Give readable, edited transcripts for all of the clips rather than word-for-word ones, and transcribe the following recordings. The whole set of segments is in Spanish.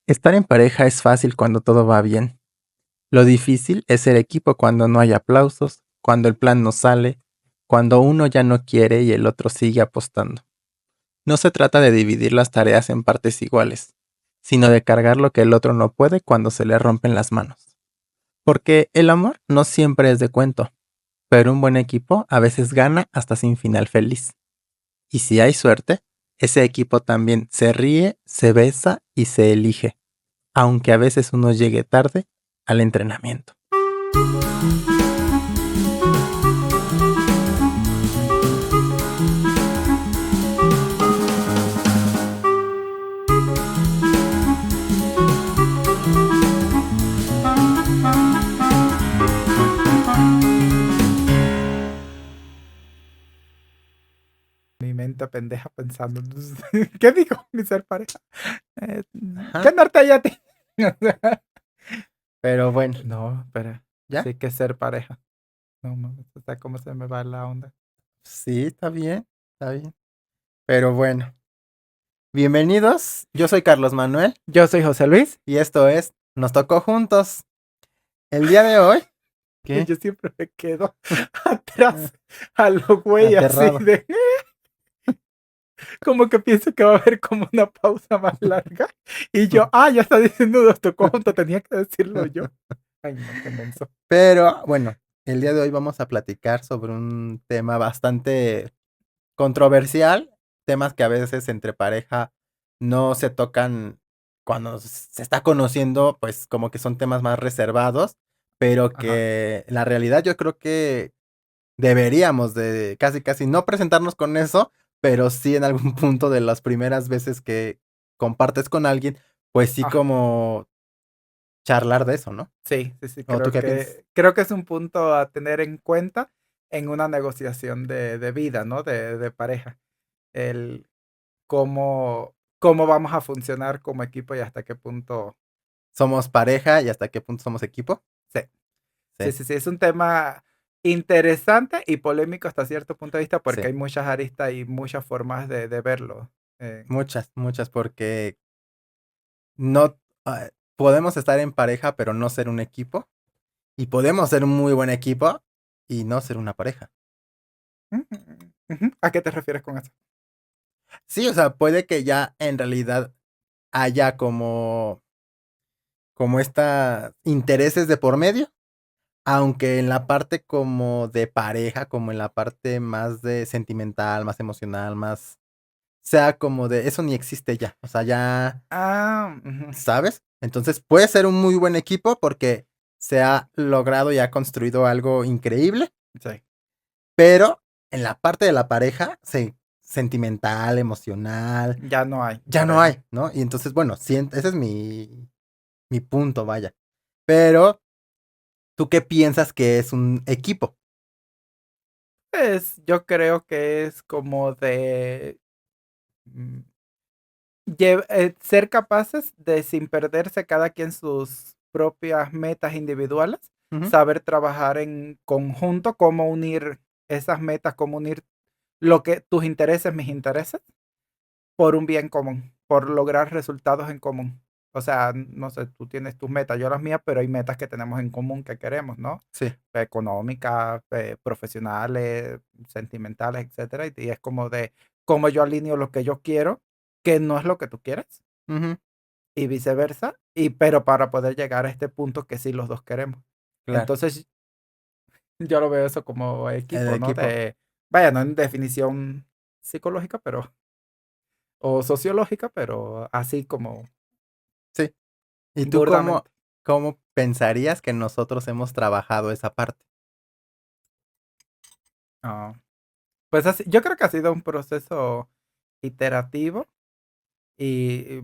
Estar en pareja es fácil cuando todo va bien. Lo difícil es ser equipo cuando no hay aplausos, cuando el plan no sale, cuando uno ya no quiere y el otro sigue apostando. No se trata de dividir las tareas en partes iguales, sino de cargar lo que el otro no puede cuando se le rompen las manos. Porque el amor no siempre es de cuento, pero un buen equipo a veces gana hasta sin final feliz. Y si hay suerte, ese equipo también se ríe, se besa y se elige, aunque a veces uno llegue tarde al entrenamiento. Mi mente pendeja pensando, ¿qué dijo mi ser pareja? ¿Qué Ajá, norte hay a ti? pero bueno, No, pero ¿ya? sí que ser pareja. No mames, o sea, cómo se me va la onda. Sí, está bien, está bien. Pero bueno, bienvenidos. Yo soy Carlos Manuel Yo soy José Luis. y esto es Nos tocó juntos. El día de hoy, ¿qué? Yo siempre me quedo atrás a los güey así Aterrado. de como que pienso que va a haber como una pausa más larga. Y yo, ya está diciendo nos tocó junto, tenía que decirlo yo. Ay, no, qué menso. Pero bueno, el día de hoy vamos a platicar sobre un tema bastante controversial, temas que a veces entre pareja no se tocan cuando se está conociendo, pues como que son temas más reservados, pero Ajá. que la realidad yo creo que deberíamos de casi casi no presentarnos con eso, pero sí en algún punto de las primeras veces que compartes con alguien, pues sí Ah, como charlar de eso, ¿no? sí, sí, sí, ¿O tú qué piensas? creo que es un punto a tener en cuenta en una negociación de vida, ¿no? De pareja. El cómo vamos a funcionar como equipo y hasta qué punto. ¿Somos pareja y hasta qué punto somos equipo? Sí, sí, Sí, sí, sí, es un tema interesante y polémico hasta cierto punto de vista porque sí. hay muchas aristas y muchas formas de verlo. Eh, Muchas, muchas, porque no podemos estar en pareja, pero no ser un equipo. Y podemos ser un muy buen equipo y no ser una pareja. Ujú. ¿A qué te refieres con eso? Sí, o sea, puede que ya en realidad haya como esta intereses de por medio, aunque en la parte como de pareja, como en la parte más de sentimental, más emocional, más sea como de eso ni existe ya. O sea, ya, Ujú. ¿sabes? Entonces puede ser un muy buen equipo porque se ha logrado y ha construido algo increíble, Sí. pero en la parte de la pareja, sentimental, emocional, Ya no hay ya no pareja. hay, ¿no? Y entonces, bueno, sí, ese es mi punto, vaya. Pero, ¿tú qué piensas que es un equipo? Pues yo creo que es como de mm, ser capaces de, sin perderse cada quien sus propias metas individuales, Ujú, saber trabajar en conjunto, cómo unir esas metas, cómo unir lo que tus intereses, mis intereses, por un bien común, por lograr resultados en común. O sea, no sé, tú tienes tus metas, yo las mías, pero hay metas que tenemos en común que queremos, ¿no? sí. Económicas, profesionales, sentimentales, etcétera. Y es como de cómo yo alineo lo que yo quiero, que no es lo que tú quieres, Ujú, y viceversa, pero para poder llegar a este punto que sí los dos queremos. claro. Entonces, yo lo veo eso como El equipo, ¿no? equipo. Vaya, no en definición psicológica, pero, o sociológica, pero así como Sí. ¿Y tú burdamente. cómo pensarías que nosotros hemos trabajado esa parte? Ah, pues así, yo creo que ha sido un proceso iterativo y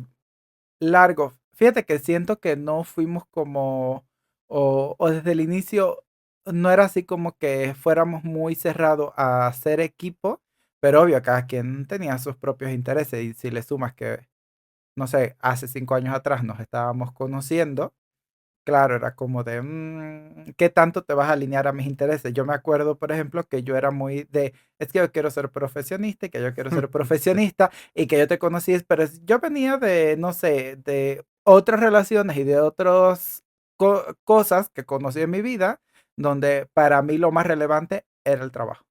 largo. Fíjate que siento que no fuimos como, o desde el inicio, no era así como que fuéramos muy cerrados a ser equipo, pero obvio, cada quien tenía sus propios intereses y si le sumas que, no sé, hace 5 años atrás nos estábamos conociendo. Claro, era como de, ¿qué tanto te vas a alinear a mis intereses? Yo me acuerdo, por ejemplo, que yo era muy de, es que yo quiero ser profesionista y que yo quiero ser Sí. profesionista y que yo te conocí, pero yo venía de, no sé, de otras relaciones y de otras cosas que conocí en mi vida, donde para mí lo más relevante era el trabajo.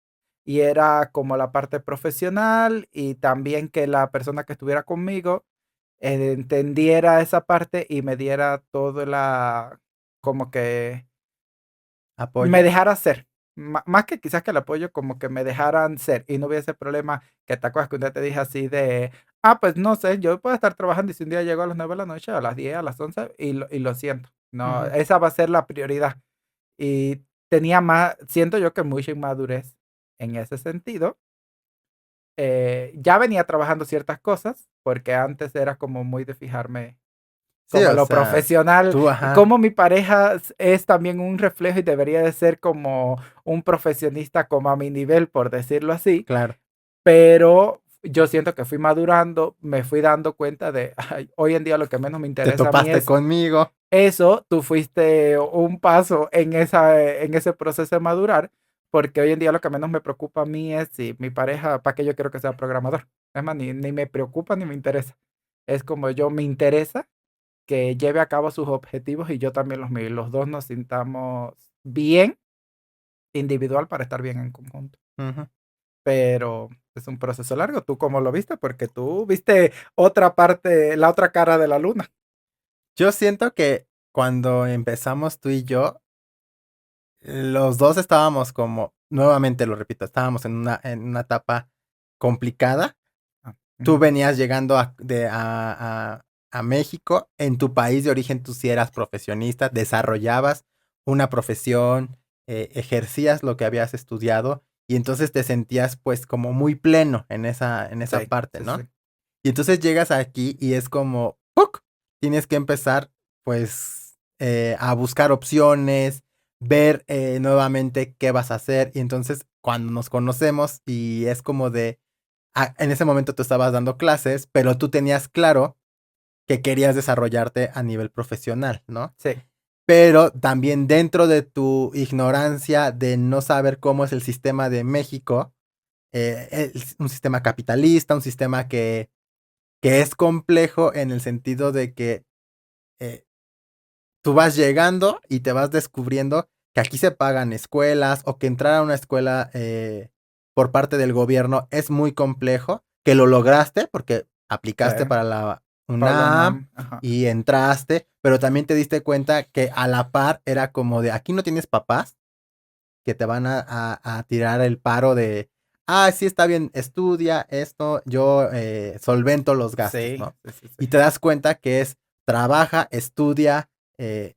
Y era como la parte profesional y también que la persona que estuviera conmigo entendiera esa parte y me diera todo como que me Apoyo. dejara ser. Más que quizás que el apoyo, como que me dejaran ser y no hubiese problema que te acuerdas que un día te dije así de, pues no sé, yo puedo estar trabajando y si un día llego a las 9 de la noche, a las 10 a las 11 y lo siento. No, Ujú. esa va a ser la prioridad. Y tenía más, siento yo que mucha inmadurez en ese sentido. Ya venía trabajando ciertas cosas, porque antes era como muy de fijarme Sí, como o lo sea, profesional, tú, ajá, como mi pareja es también un reflejo y debería de ser como un profesionista como a mi nivel, por decirlo así, claro, pero yo siento que fui madurando, me fui dando cuenta de, "Ay, hoy en día lo que menos me te interesa a mí topaste es conmigo. eso, tú fuiste un paso en ese proceso de madurar, porque hoy en día lo que menos me preocupa a mí es si mi pareja, ¿para qué yo quiero que sea programador? Es más, ni me preocupa ni me interesa. Es como yo me interesa que lleve a cabo sus objetivos y yo también los míos. Los dos nos sintamos bien individual para estar bien en conjunto. Ujú. Pero es un proceso largo. ¿Tú cómo lo viste? Porque tú viste otra parte, la otra cara de la luna. Yo siento que cuando empezamos tú y yo, los dos estábamos como, nuevamente lo repito, estábamos en una etapa complicada. Ah, Tú ujú. venías llegando a México, en tu país de origen tú sí eras profesionista, desarrollabas una profesión, ejercías lo que habías estudiado y entonces te sentías pues como muy pleno en esa Sí, parte, sí, sí, ¿no? sí. Y entonces llegas aquí y es como, ¡puc! Tienes que empezar, pues, a buscar opciones, ver nuevamente qué vas a hacer. Y entonces, cuando nos conocemos y es como de, en ese momento tú estabas dando clases, pero tú tenías claro que querías desarrollarte a nivel profesional, ¿no? Sí, Pero también dentro de tu ignorancia de no saber cómo es el sistema de México, un sistema capitalista, un sistema que es complejo en el sentido de que eh, tú vas llegando y te vas descubriendo que aquí se pagan escuelas o que entrar a una escuela por parte del gobierno es muy complejo, que lo lograste porque sí. aplicaste para la Pablo UNAM Nam. Ajá. y entraste, pero también te diste cuenta que a la par era como de aquí no tienes papás que te van a tirar el paro de, sí, está bien, estudia esto, yo solvento los gastos, Sí, ¿no? sí, sí, sí. Y te das cuenta que es, trabaja, estudia eh,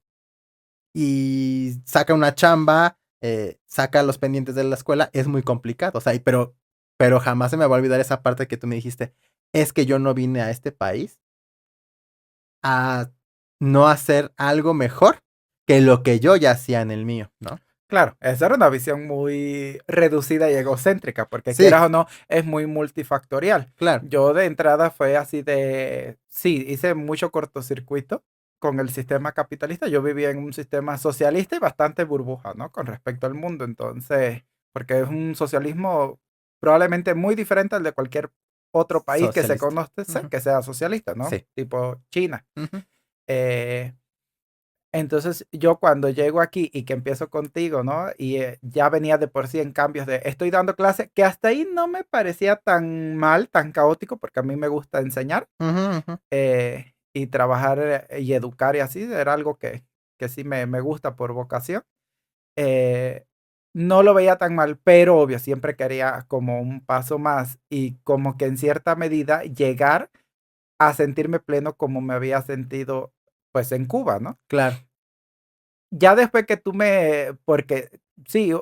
y saca una chamba, saca los pendientes de la escuela, es muy complicado, o sea, pero jamás se me va a olvidar esa parte que tú me dijiste, es que yo no vine a este país a no hacer algo mejor que lo que yo ya hacía en el mío, ¿no? Claro, esa era una visión muy reducida y egocéntrica, porque Sí, quieras o no, es muy multifactorial. claro, Yo de entrada fue así de, sí, hice mucho cortocircuito con el sistema capitalista. Yo vivía en un sistema socialista y bastante burbuja, ¿no? Con respecto al mundo. Entonces, porque es un socialismo probablemente muy diferente al de cualquier otro país que se socialista. conoce Ujú. que sea socialista, ¿no? Sí. Tipo China. Ujú, Eh, entonces yo cuando llego aquí y que empiezo contigo, ¿no? Y ya venía de por sí en cambios de estoy dando clase, que hasta ahí no me parecía tan mal, tan caótico, porque a mí me gusta enseñar ujú, ujú. y trabajar y educar y así, era algo que sí me gusta por vocación. Eh, no lo veía tan mal, pero obvio, siempre quería como un paso más y como que en cierta medida llegar a sentirme pleno como me había sentido pues en Cuba, ¿no? Claro. Ya después que tú porque sí,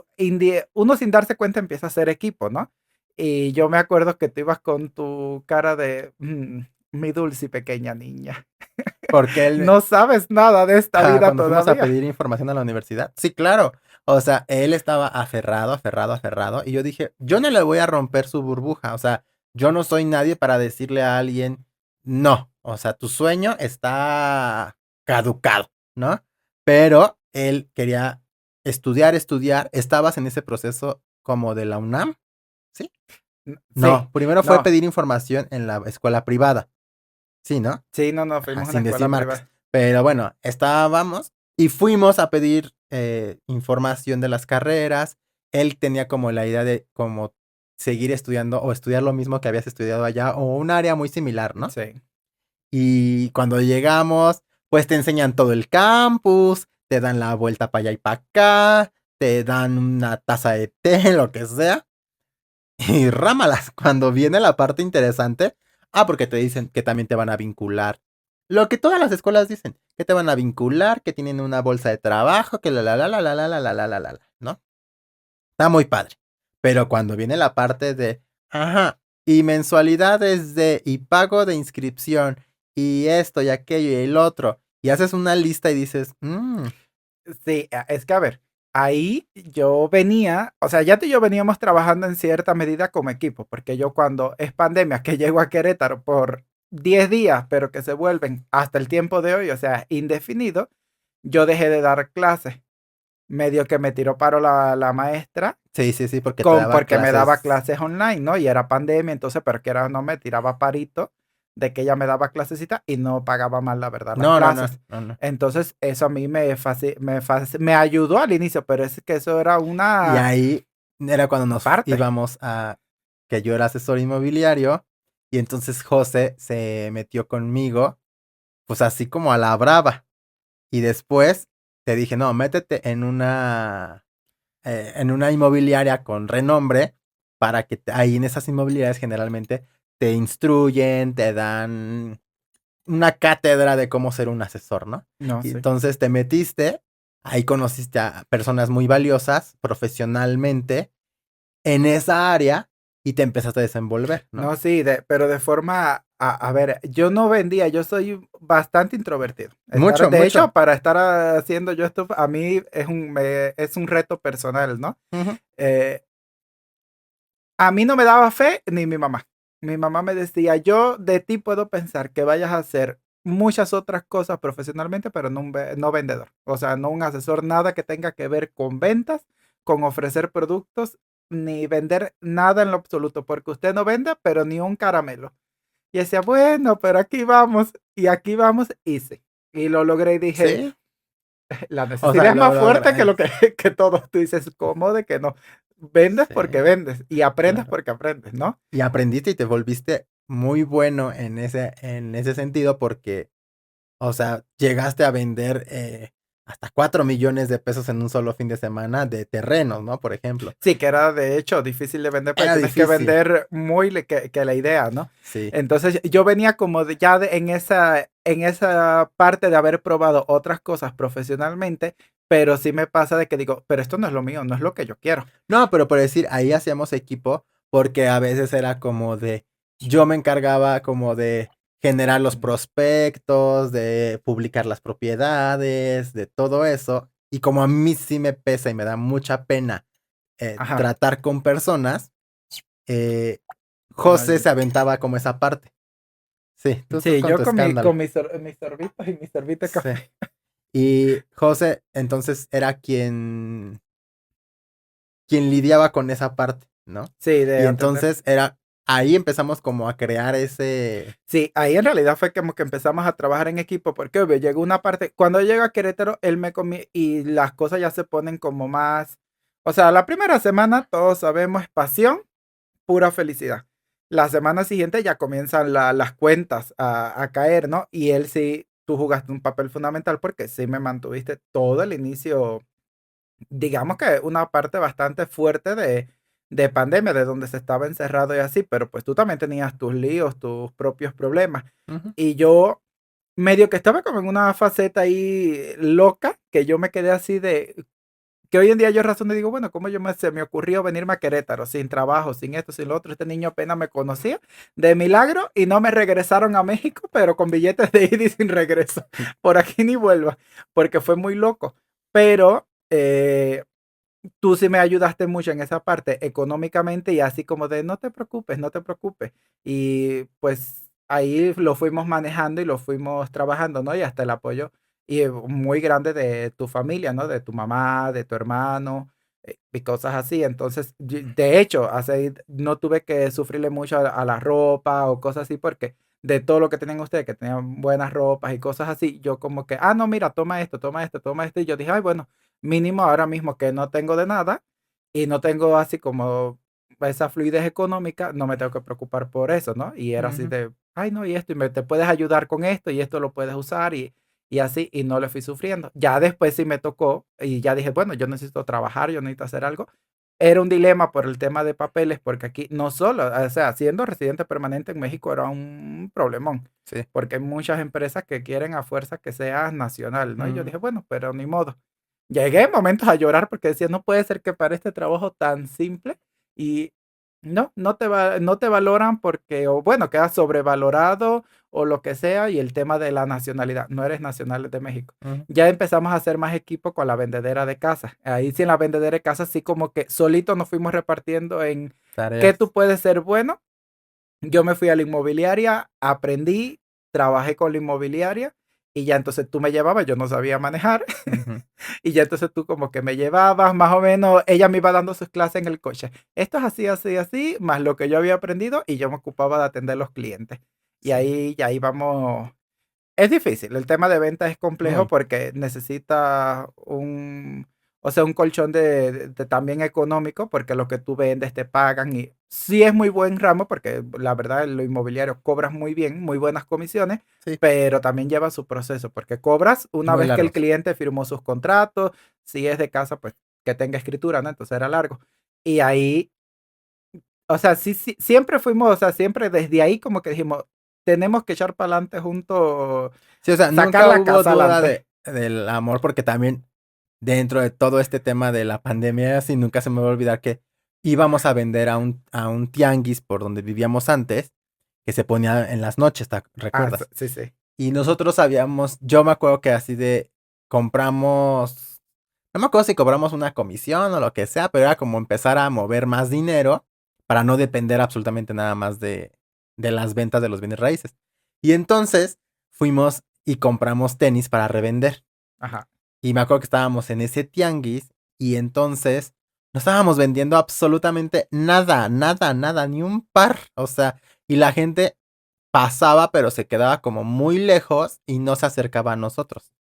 uno sin darse cuenta empieza a hacer equipo, ¿no? Y yo me acuerdo que tú ibas con tu cara de, mi dulce y pequeña niña, Porque él, no sabes nada de esta vida cuando fuimos a todavía. pedir información a la universidad, sí, claro. O sea, él estaba aferrado, aferrado, aferrado. Y yo dije, yo no le voy a romper su burbuja. O sea, yo no soy nadie para decirle a alguien, no. O sea, tu sueño está caducado, ¿no? Pero él quería estudiar, estudiar. Estabas en ese proceso como de la UNAM, ¿sí? Sí, No, primero fue no, pedir información en la escuela privada. Sí, ¿no? Sí, no, no, Ajá, fuimos a una sin decir escuela marcas. privada. Pero bueno, estábamos y fuimos a pedir información de las carreras. Él tenía como la idea de como seguir estudiando o estudiar lo mismo que habías estudiado allá o un área muy similar, ¿no? Sí. Y cuando llegamos, pues te enseñan todo el campus, te dan la vuelta para allá y para acá, te dan una taza de té, lo que sea. Y rámalas, cuando viene la parte interesante, porque te dicen que también te van a vincular. Lo que todas las escuelas dicen, que te van a vincular, que tienen una bolsa de trabajo, que la, ¿no? Está muy padre. Pero cuando viene la parte de, ajá, y mensualidades y pago de inscripción, y esto y aquello y el otro, y haces una lista y dices, Sí, es que a ver, ahí yo venía, o sea, ya tú y yo veníamos trabajando en cierta medida como equipo, porque yo cuando es pandemia, que llego a Querétaro por 10 días, pero que se vuelven hasta el tiempo de hoy, o sea, indefinido, yo dejé de dar clases. Medio que me tiró paro la maestra sí, sí, sí, porque te daba porque me daba clases. clases online, ¿no? Y era pandemia, entonces, pero que era, no me tiraba parito de que ella me daba clasecita y no pagaba mal, la verdad, las No, no, no, clases. no, no. Entonces, eso a mí me ayudó al inicio, pero es que eso era Y una ahí era cuando nos aparte. íbamos que yo era asesor inmobiliario, y entonces José se metió conmigo, pues así como a la brava. Y después te dije, no, métete en una inmobiliaria con renombre para que ahí en esas inmobiliarias generalmente te instruyen, te dan una cátedra de cómo ser un asesor, ¿no? No Y sé. entonces te metiste, ahí conociste a personas muy valiosas profesionalmente en esa área y te empezaste a desenvolver, ¿no? No, sí, pero de forma, a ver, yo no vendía, yo soy bastante introvertido. Mucho, De hecho, mucho. para estar haciendo yo esto, a mí es un reto personal, ¿no? Ujú. Eh, A mí no me daba fe ni mi mamá. Mi mamá me decía, yo de ti puedo pensar que vayas a hacer muchas otras cosas profesionalmente, pero no, no vendedor. O sea, no un asesor, nada que tenga que ver con ventas, con ofrecer productos, ni vender nada en lo absoluto, porque usted no vende, pero ni un caramelo. Y decía, bueno, pero aquí vamos, hice. Y lo logré y dije, Sí. la O necesidad sea, es más lo fuerte que logras. lo que, que todo. Tú dices, ¿cómo de que no? Vendes porque Sí, vendes y aprendes claro. porque aprendes, ¿no? Y aprendiste y te volviste muy bueno en ese sentido porque, o sea, llegaste a vender hasta 4 millones de pesos en un solo fin de semana de terrenos, ¿no? Por ejemplo. Sí, que era de hecho difícil de vender, porque Era tienes que difícil. vender muy que la idea, ¿no? Sí. Entonces yo venía como en esa parte de haber probado otras cosas profesionalmente, pero sí me pasa de que digo, pero esto no es lo mío, no es lo que yo quiero. No, pero por decir, ahí hacíamos equipo porque a veces era como de, yo me encargaba como de generar los prospectos, de publicar las propiedades, de todo eso. Y como a mí sí me pesa y me da mucha pena Ajá. tratar con personas, eh, No, José se aventaba como esa parte. Sí, tú sí, con yo tu escándalo. mis sorbitos y mi sorbito de Sí. café. Y José entonces era quien lidiaba con esa parte, ¿no? Sí, de Y atender. entonces ahí empezamos como a crear ese. Sí, ahí en realidad fue como que empezamos a trabajar en equipo, porque obvio, llegó una parte, cuando llega a Querétaro, él me comí y las cosas ya se ponen como más, o sea, la primera semana todos sabemos es pasión, pura felicidad. La semana siguiente ya comienzan las cuentas a caer, ¿no? Y él sí, tú jugaste un papel fundamental porque sí me mantuviste todo el inicio, digamos que una parte bastante fuerte de pandemia, de donde se estaba encerrado y así, pero pues tú también tenías tus líos, tus propios problemas. Ujú. Y yo medio que estaba como en una faceta ahí loca, que yo me quedé así de, que hoy en día yo razón y digo, bueno, ¿cómo se me ocurrió venirme a Querétaro sin trabajo, sin esto, sin lo otro? Este niño apenas me conocía de milagro y no me regresaron a México, pero con billetes de ida y sin regreso. Por aquí ni vuelva, porque fue muy loco. Pero tú sí me ayudaste mucho en esa parte económicamente y así como de no te preocupes, no te preocupes. Y pues ahí lo fuimos manejando y lo fuimos trabajando, ¿no? Y hasta el apoyo muy grande de tu familia, ¿no? De tu mamá, de tu hermano y cosas así. Entonces, de hecho, no tuve que sufrirle mucho a la ropa o cosas así porque de todo lo que tenían ustedes, que tenían buenas ropas y cosas así, yo como que, no, mira, toma esto, toma esto, toma esto. Y yo dije, ay, bueno, mínimo ahora mismo que no tengo de nada y no tengo así como esa fluidez económica, no me tengo que preocupar por eso, ¿no? Y era así Ujú. de, ay, no, y esto, y te puedes ayudar con esto y esto lo puedes usar y así, y no le fui sufriendo. Ya después sí me tocó y ya dije, bueno, yo necesito trabajar, yo necesito hacer algo. Era un dilema por el tema de papeles, porque aquí no solo, o sea, siendo residente permanente en México era un problemón, Sí. porque hay muchas empresas que quieren a fuerza que seas nacional, ¿no? Y yo Mm, dije, bueno, pero ni modo. Llegué en momentos a llorar porque decía, no puede ser que para este trabajo tan simple y no te valoran porque, o bueno, quedas sobrevalorado o lo que sea, y el tema de la nacionalidad, no eres nacional de México. mm. Ya empezamos a hacer más equipo con la vendedera de casa. Ahí sí en la vendedera de casa sí como que solito nos fuimos repartiendo en qué tú Tareas. puedes ser bueno. Yo me fui a la inmobiliaria, aprendí, trabajé con la inmobiliaria y ya entonces tú me llevabas, yo no sabía manejar. Ujú. Y ya entonces tú como que me llevabas, más o menos, ella me iba dando sus clases en el coche. Esto es así, así, así, más lo que yo había aprendido y yo me ocupaba de atender los clientes. Y Sí. ahí ya íbamos. Es difícil, el tema de ventas es complejo Muy. porque necesita o sea, un colchón de también económico, porque lo que tú vendes te pagan y sí es muy buen ramo porque la verdad lo inmobiliario cobras muy bien, muy buenas comisiones, Sí. pero también lleva su proceso porque cobras una Muy vez que el largos. cliente firmó sus contratos, si es de casa, pues que tenga escritura, ¿no? Entonces era largo. Y ahí, o sea, sí, sí, siempre fuimos, o sea, siempre desde ahí como que dijimos, tenemos que echar para adelante juntos, Sí, o sea, sacar nunca la hubo casa duda adelante. del amor, porque también dentro de todo este tema de la pandemia, así nunca se me va a olvidar que íbamos a vender a un tianguis por donde vivíamos antes, que se ponía en las noches, ¿recuerdas? Sí, sí. Y nosotros sabíamos, yo me acuerdo que así de compramos, no me acuerdo si cobramos una comisión o lo que sea, pero era como empezar a mover más dinero para no depender absolutamente nada más de las ventas de los bienes raíces. Y entonces fuimos y compramos tenis para revender. Ajá. Y me acuerdo que estábamos en ese tianguis y entonces no estábamos vendiendo absolutamente nada, nada, nada, ni un par. O sea, y la gente pasaba, pero se quedaba como muy lejos y no se acercaba a nosotros.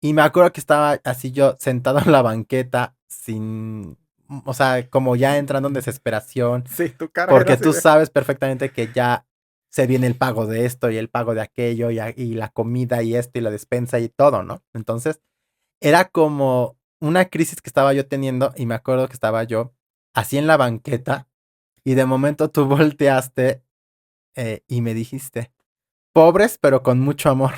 Y me acuerdo que estaba así yo sentado en la banqueta sin, o sea, como ya entrando en desesperación, Sí, tu cara era porque así tú de. sabes perfectamente que ya se viene el pago de esto y el pago de aquello y la comida y esto y la despensa y todo, ¿no? Entonces era como una crisis que estaba yo teniendo y me acuerdo que estaba yo así en la banqueta y de momento tú volteaste y me dijiste, pobres pero con mucho amor.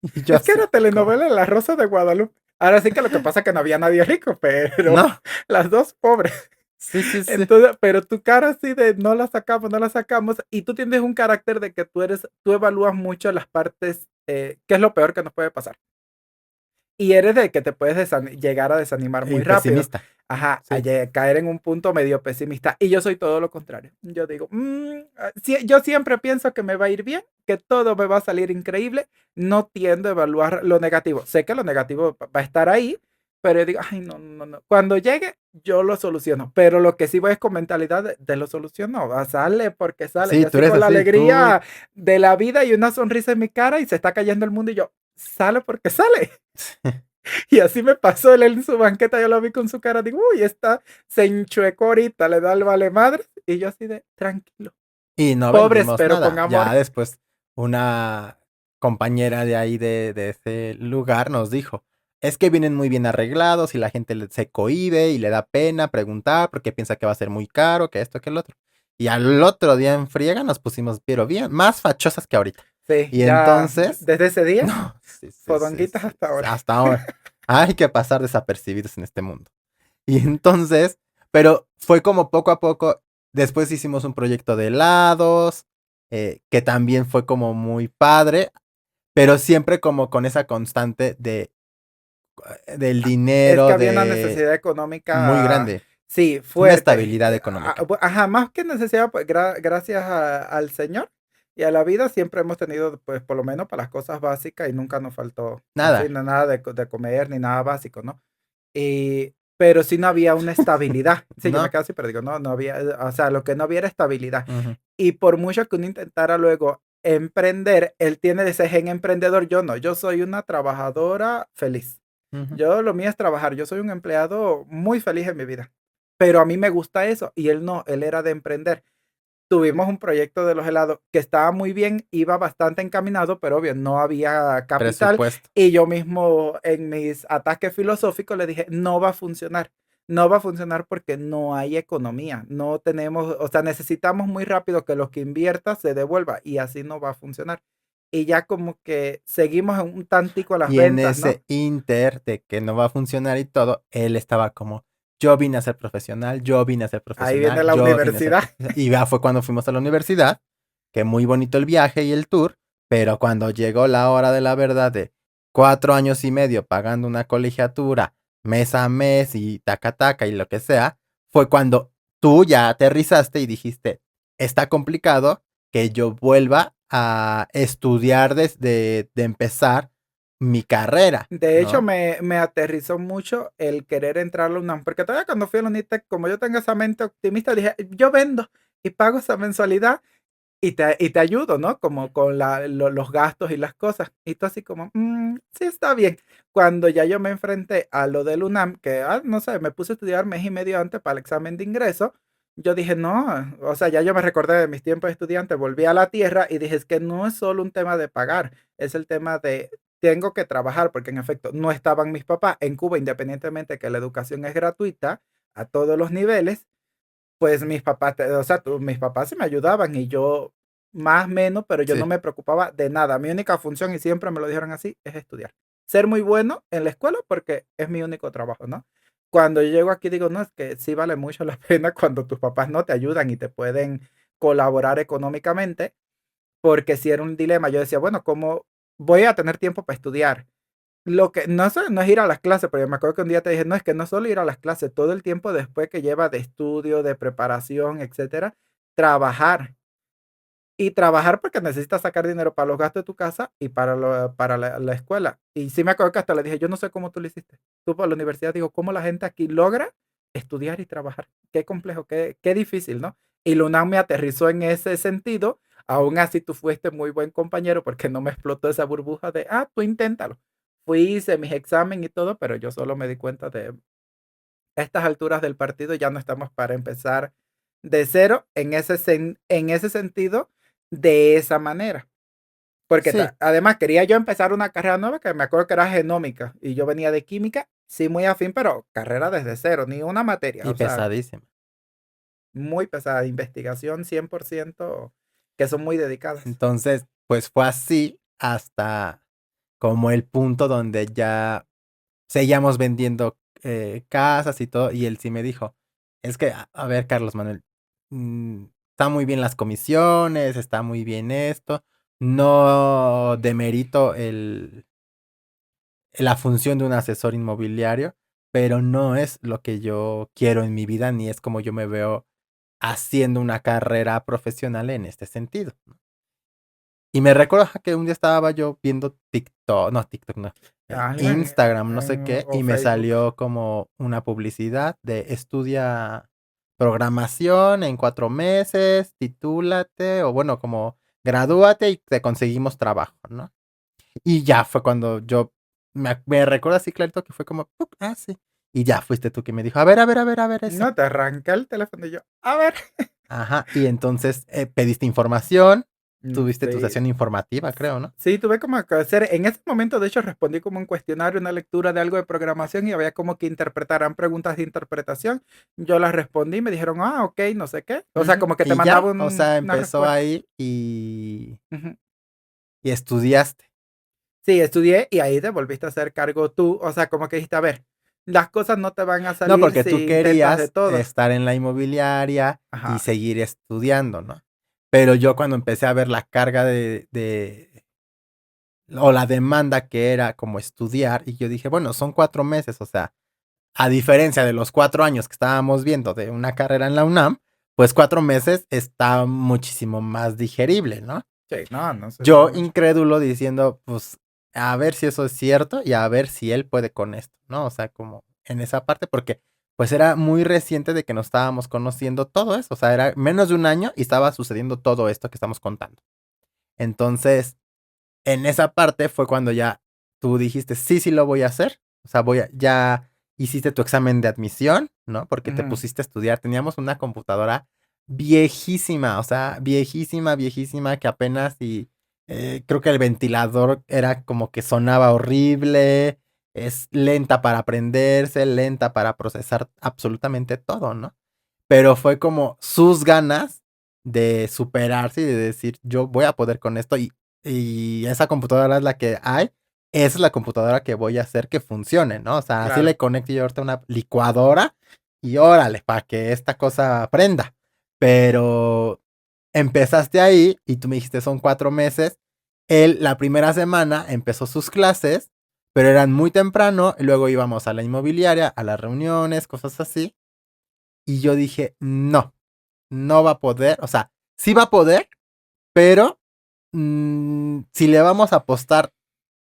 Y yo Es que así era como, telenovela La Rosa de Guadalupe. Ahora sí que lo que pasa es que no había nadie rico, pero no, las dos pobres. sí, sí, sí. Entonces, pero tu cara así de no la sacamos, no la sacamos, y tú tienes un carácter de que tú evalúas mucho las partes, qué es lo peor que nos puede pasar. Y eres de que te puedes llegar a desanimar Y muy rápido. pesimista, Ajá, sí. caer en un punto medio pesimista. Y yo soy todo lo contrario. Yo digo, yo siempre pienso que me va a ir bien, que todo me va a salir increíble. No tiendo a evaluar lo negativo. Sé que lo negativo va a estar ahí, pero yo digo, ay, no, no, no. Cuando llegue, yo lo soluciono. Pero lo que sí voy es con mentalidad de lo soluciono. Sale porque sale. Sí, Yo tú así eres con la así, tú. alegría de la vida y una sonrisa en mi cara y se está cayendo el mundo y yo, sale porque sale. Y así me pasó él en su banqueta, yo lo vi con su cara, digo, uy, está, se enchuecó ahorita, le da el vale madre. Y yo así de, tranquilo, Y no pobres, vendimos pero con nada. Ya amor. después una compañera de ahí de ese lugar nos dijo, es que vienen muy bien arreglados y la gente se cohíbe y le da pena preguntar porque piensa que va a ser muy caro, que esto, que el otro. Y al otro día en friega nos pusimos, pero bien, más fachosas que ahorita. Sí, Y ya entonces, desde ese día, no, sí, sí, sí, fodonguitas sí, hasta sí, ahora. hasta ahora. Hay que pasar desapercibidos en este mundo. Y entonces, pero fue como poco a poco, después hicimos un proyecto de helados, que también fue como muy padre, pero siempre como con esa constante del Es que dinero, había una de necesidad muy económica, grande, sí, una fuerte. estabilidad económica. Ajá, más que necesidad, pues gracias al Señor y a la vida siempre hemos tenido, pues por lo menos para las cosas básicas y nunca nos faltó así, Nada. nada de comer ni nada básico, ¿no? Pero sí no había una estabilidad. Sí, yo me No. quedo así, pero digo, no, no había, o sea, lo que no había era estabilidad. Ujú. Y por mucho que uno intentara luego emprender, él tiene ese gen emprendedor, yo no, yo soy una trabajadora feliz. Ujú. Yo lo mío es trabajar, yo soy un empleado muy feliz en mi vida. Pero a mí me gusta eso y él no, él era de emprender. Tuvimos un proyecto de los helados que estaba muy bien, iba bastante encaminado, pero obvio, no había capital. Presupuesto. Y yo mismo en mis ataques filosóficos le dije, no va a funcionar. No va a funcionar porque no hay economía. No tenemos, o sea, necesitamos muy rápido que lo que invierta se devuelva y así no va a funcionar. Y ya como que seguimos un tantico a las Y en ventas, ¿no? ese inter de que no va a funcionar y todo, él estaba como, yo vine a ser profesional, yo vine a ser Ahí viene profesional, la yo vine a ser universidad. profesional. Y ya fue cuando fuimos a la universidad, que muy bonito el viaje y el tour, pero cuando llegó la hora de la verdad de 4 años y medio pagando una colegiatura mes a mes y taca taca y lo que sea, fue cuando tú ya aterrizaste y dijiste, está complicado que yo vuelva a estudiar desde de empezar mi carrera, De hecho, ¿no? me aterrizó mucho el querer entrar a la UNAM, porque todavía cuando fui a la UNITEC, como yo tengo esa mente optimista, dije, yo vendo y pago esa mensualidad y te ayudo, ¿no? Como con los gastos y las cosas. Y tú así como, sí, está bien. Cuando ya yo me enfrenté a lo del UNAM, que, no sé, me puse a estudiar mes y medio antes para el examen de ingreso, yo dije, no, o sea, ya yo me recordé de mis tiempos de estudiante, volví a la tierra y dije, es que no es solo un tema de pagar, es el tema de tengo que trabajar, porque en efecto no estaban mis papás en Cuba, independientemente que la educación es gratuita a todos los niveles, pues mis papás, o sea, mis papás sí me ayudaban y yo más o menos, pero yo no Sí. me preocupaba de nada. Mi única función, y siempre me lo dijeron así, es estudiar. Ser muy bueno en la escuela porque es mi único trabajo, ¿no? Cuando yo llego aquí digo, no, es que sí vale mucho la pena cuando tus papás no te ayudan y te pueden colaborar económicamente, porque si era un dilema, yo decía, bueno, ¿cómo voy a tener tiempo para estudiar? Lo que no, no es ir a las clases, pero yo me acuerdo que un día te dije, no, es que no solo ir a las clases, todo el tiempo después que lleva de estudio, de preparación, etcétera, trabajar. Y trabajar porque necesitas sacar dinero para los gastos de tu casa y para, para la escuela. Y sí me acuerdo que hasta le dije, yo no sé cómo tú lo hiciste. Tú por la universidad, digo, ¿cómo la gente aquí logra estudiar y trabajar? Qué complejo, qué difícil, ¿no? Y Luna me aterrizó en ese sentido. Aún así, tú fuiste muy buen compañero porque no me explotó esa burbuja de, tú inténtalo. Fui, hice mis exámenes y todo, pero yo solo me di cuenta de a estas alturas del partido ya no estamos para empezar de cero en ese sentido, de esa manera. Porque Sí, además quería yo empezar una carrera nueva que me acuerdo que era genómica y yo venía de química, sí muy afín, pero carrera desde cero, ni una materia, y o sea, pesadísimo. muy pesada, investigación 100% que son muy dedicadas. Entonces, pues fue así hasta como el punto donde ya seguíamos vendiendo casas y todo, y él sí me dijo, es que, a ver, Carlos Manuel, está muy bien las comisiones, está muy bien esto, no demerito la función de un asesor inmobiliario, pero no es lo que yo quiero en mi vida, ni es como yo me veo haciendo una carrera profesional en este sentido, ¿no? Y me recuerdo que un día estaba yo viendo TikTok, no, TikTok no, Algo Instagram, no sé qué, o y me Facebook. salió como una publicidad de estudia programación en 4 meses, titúlate, o bueno, como gradúate y te conseguimos trabajo, ¿no? Y ya fue cuando yo me recuerdo así clarito que fue como, "Pup, ah, sí". Y ya fuiste tú que me dijo, a ver, a ver, a ver, a ver eso. No te arranca el teléfono y yo, a ver. Ajá, y entonces pediste información, tuviste tu Sí, sesión informativa, creo, ¿no? sí, tuve como que hacer, en ese momento de hecho respondí como un cuestionario, una lectura de algo de programación y había como que interpretaran preguntas de interpretación. Yo las respondí y me dijeron, ok, no sé qué. O sea, Ujú. como que te Y ya, mandaba o sea, una empezó respuesta. ahí Ujú. y estudiaste. Sí, estudié y ahí te volviste a hacer cargo tú. O sea, como que dijiste, a ver, las cosas no te van a No, salir porque tú si intentas de querías todo. estar en la inmobiliaria y Ajá. seguir estudiando, ¿no? Pero yo cuando empecé a ver la carga o la demanda que era como estudiar, y yo dije, bueno, son 4 meses, o sea, a diferencia de los 4 años que estábamos viendo de una carrera en la UNAM, pues 4 meses está muchísimo más digerible, ¿no? Sí, no, no se dice Yo mucho. incrédulo diciendo, pues, a ver si eso es cierto y a ver si él puede con esto, ¿no? O sea, como en esa parte, porque pues era muy reciente de que nos estábamos conociendo todo eso. O sea, era menos de un año y estaba sucediendo todo esto que estamos contando. Entonces, en esa parte fue cuando ya tú dijiste, sí, sí lo voy a hacer. O sea, ya hiciste tu examen de admisión, ¿no? Porque te Ujú. pusiste a estudiar. Teníamos una computadora viejísima, o sea, viejísima, viejísima, que apenas y creo que el ventilador era como que sonaba horrible, es lenta para aprenderse, lenta para procesar absolutamente todo, ¿no? Pero fue como sus ganas de superarse y de decir, yo voy a poder con esto y esa computadora es la que hay, esa es la computadora que voy a hacer que funcione, ¿no? O sea, así Claro. le conecto yo ahorita una licuadora y órale, para que esta cosa aprenda. Pero empezaste ahí y tú me dijiste son 4 meses. Él la primera semana empezó sus clases, pero eran muy temprano y luego íbamos a la inmobiliaria, a las reuniones, cosas así. Y yo dije, no, no va a poder, o sea, sí va a poder, pero si le vamos a apostar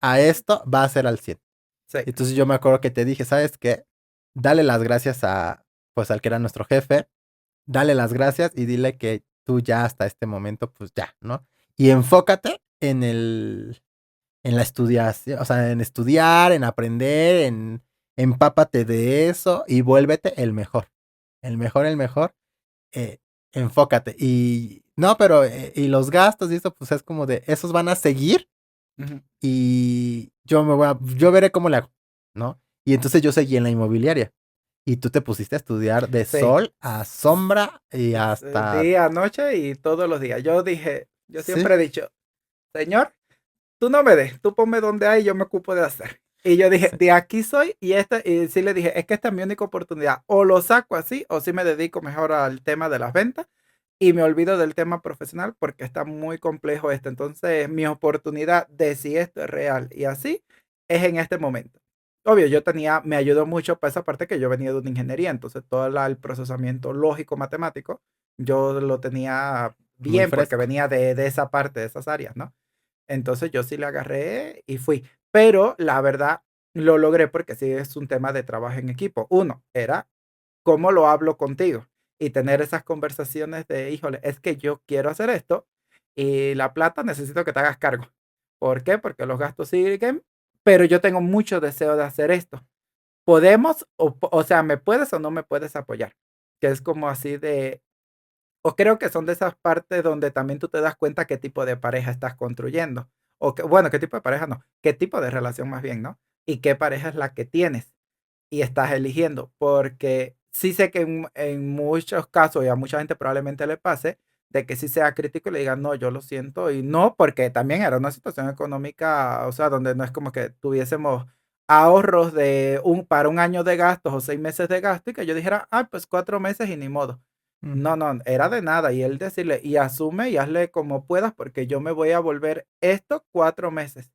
a esto, va a ser al 100. Sí. Entonces yo me acuerdo que te dije, ¿sabes qué? Dale las gracias pues al que era nuestro jefe, dale las gracias y dile que tú ya hasta este momento, pues ya, ¿no? Y enfócate en la estudiación, o sea, en estudiar, en aprender, empápate de eso y vuélvete el mejor. El mejor. eh, Enfócate. Y no, pero y los gastos y eso, pues es como de, esos van a seguir Ujú. y yo veré cómo le hago, ¿no? Y entonces yo seguí en la inmobiliaria y tú te pusiste a estudiar de Sí. sol a sombra y hasta, Día, noche y todos los días. Yo dije, yo sí, siempre he dicho, Señor, tú no me des, tú ponme donde hay y yo me ocupo de hacer. Y yo dije, sí, de aquí soy y sí le dije, es que esta es mi única oportunidad. O lo saco así o sí me dedico mejor al tema de las ventas y me olvido del tema profesional porque está muy complejo esto. Entonces, mi oportunidad de si esto es real y así es en este momento. Obvio, me ayudó mucho para esa parte que yo venía de una ingeniería, entonces todo el procesamiento lógico matemático, yo lo tenía muy bien porque fresco. venía de esa parte, de esas áreas, ¿no? Entonces yo sí le agarré y fui. Pero la verdad lo logré porque sí es un tema de trabajo en equipo. Uno, era cómo lo hablo contigo y tener esas conversaciones de, híjole, es que yo quiero hacer esto y la plata necesito que te hagas cargo. ¿Por qué? Porque los gastos siguen, pero yo tengo mucho deseo de hacer esto. Podemos, o sea, me puedes o no me puedes apoyar. Que es como así de, o creo que son de esas partes donde también tú te das cuenta qué tipo de pareja estás construyendo. O que, bueno, qué tipo de pareja no, qué tipo de relación más bien, ¿no? Y qué pareja es la que tienes y estás eligiendo. Porque sí sé que en muchos casos y a mucha gente probablemente le pase de que sí sea crítico y le digan, no, yo lo siento. Y no, porque también era una situación económica, o sea, donde no es como que tuviésemos ahorros para un año de gastos o 6 meses de gasto y que yo dijera, ah, pues 4 meses y ni modo. Ujú. No, no, era de nada. Y él decirle, y asume y hazle como puedas porque yo me voy a volver esto 4 meses.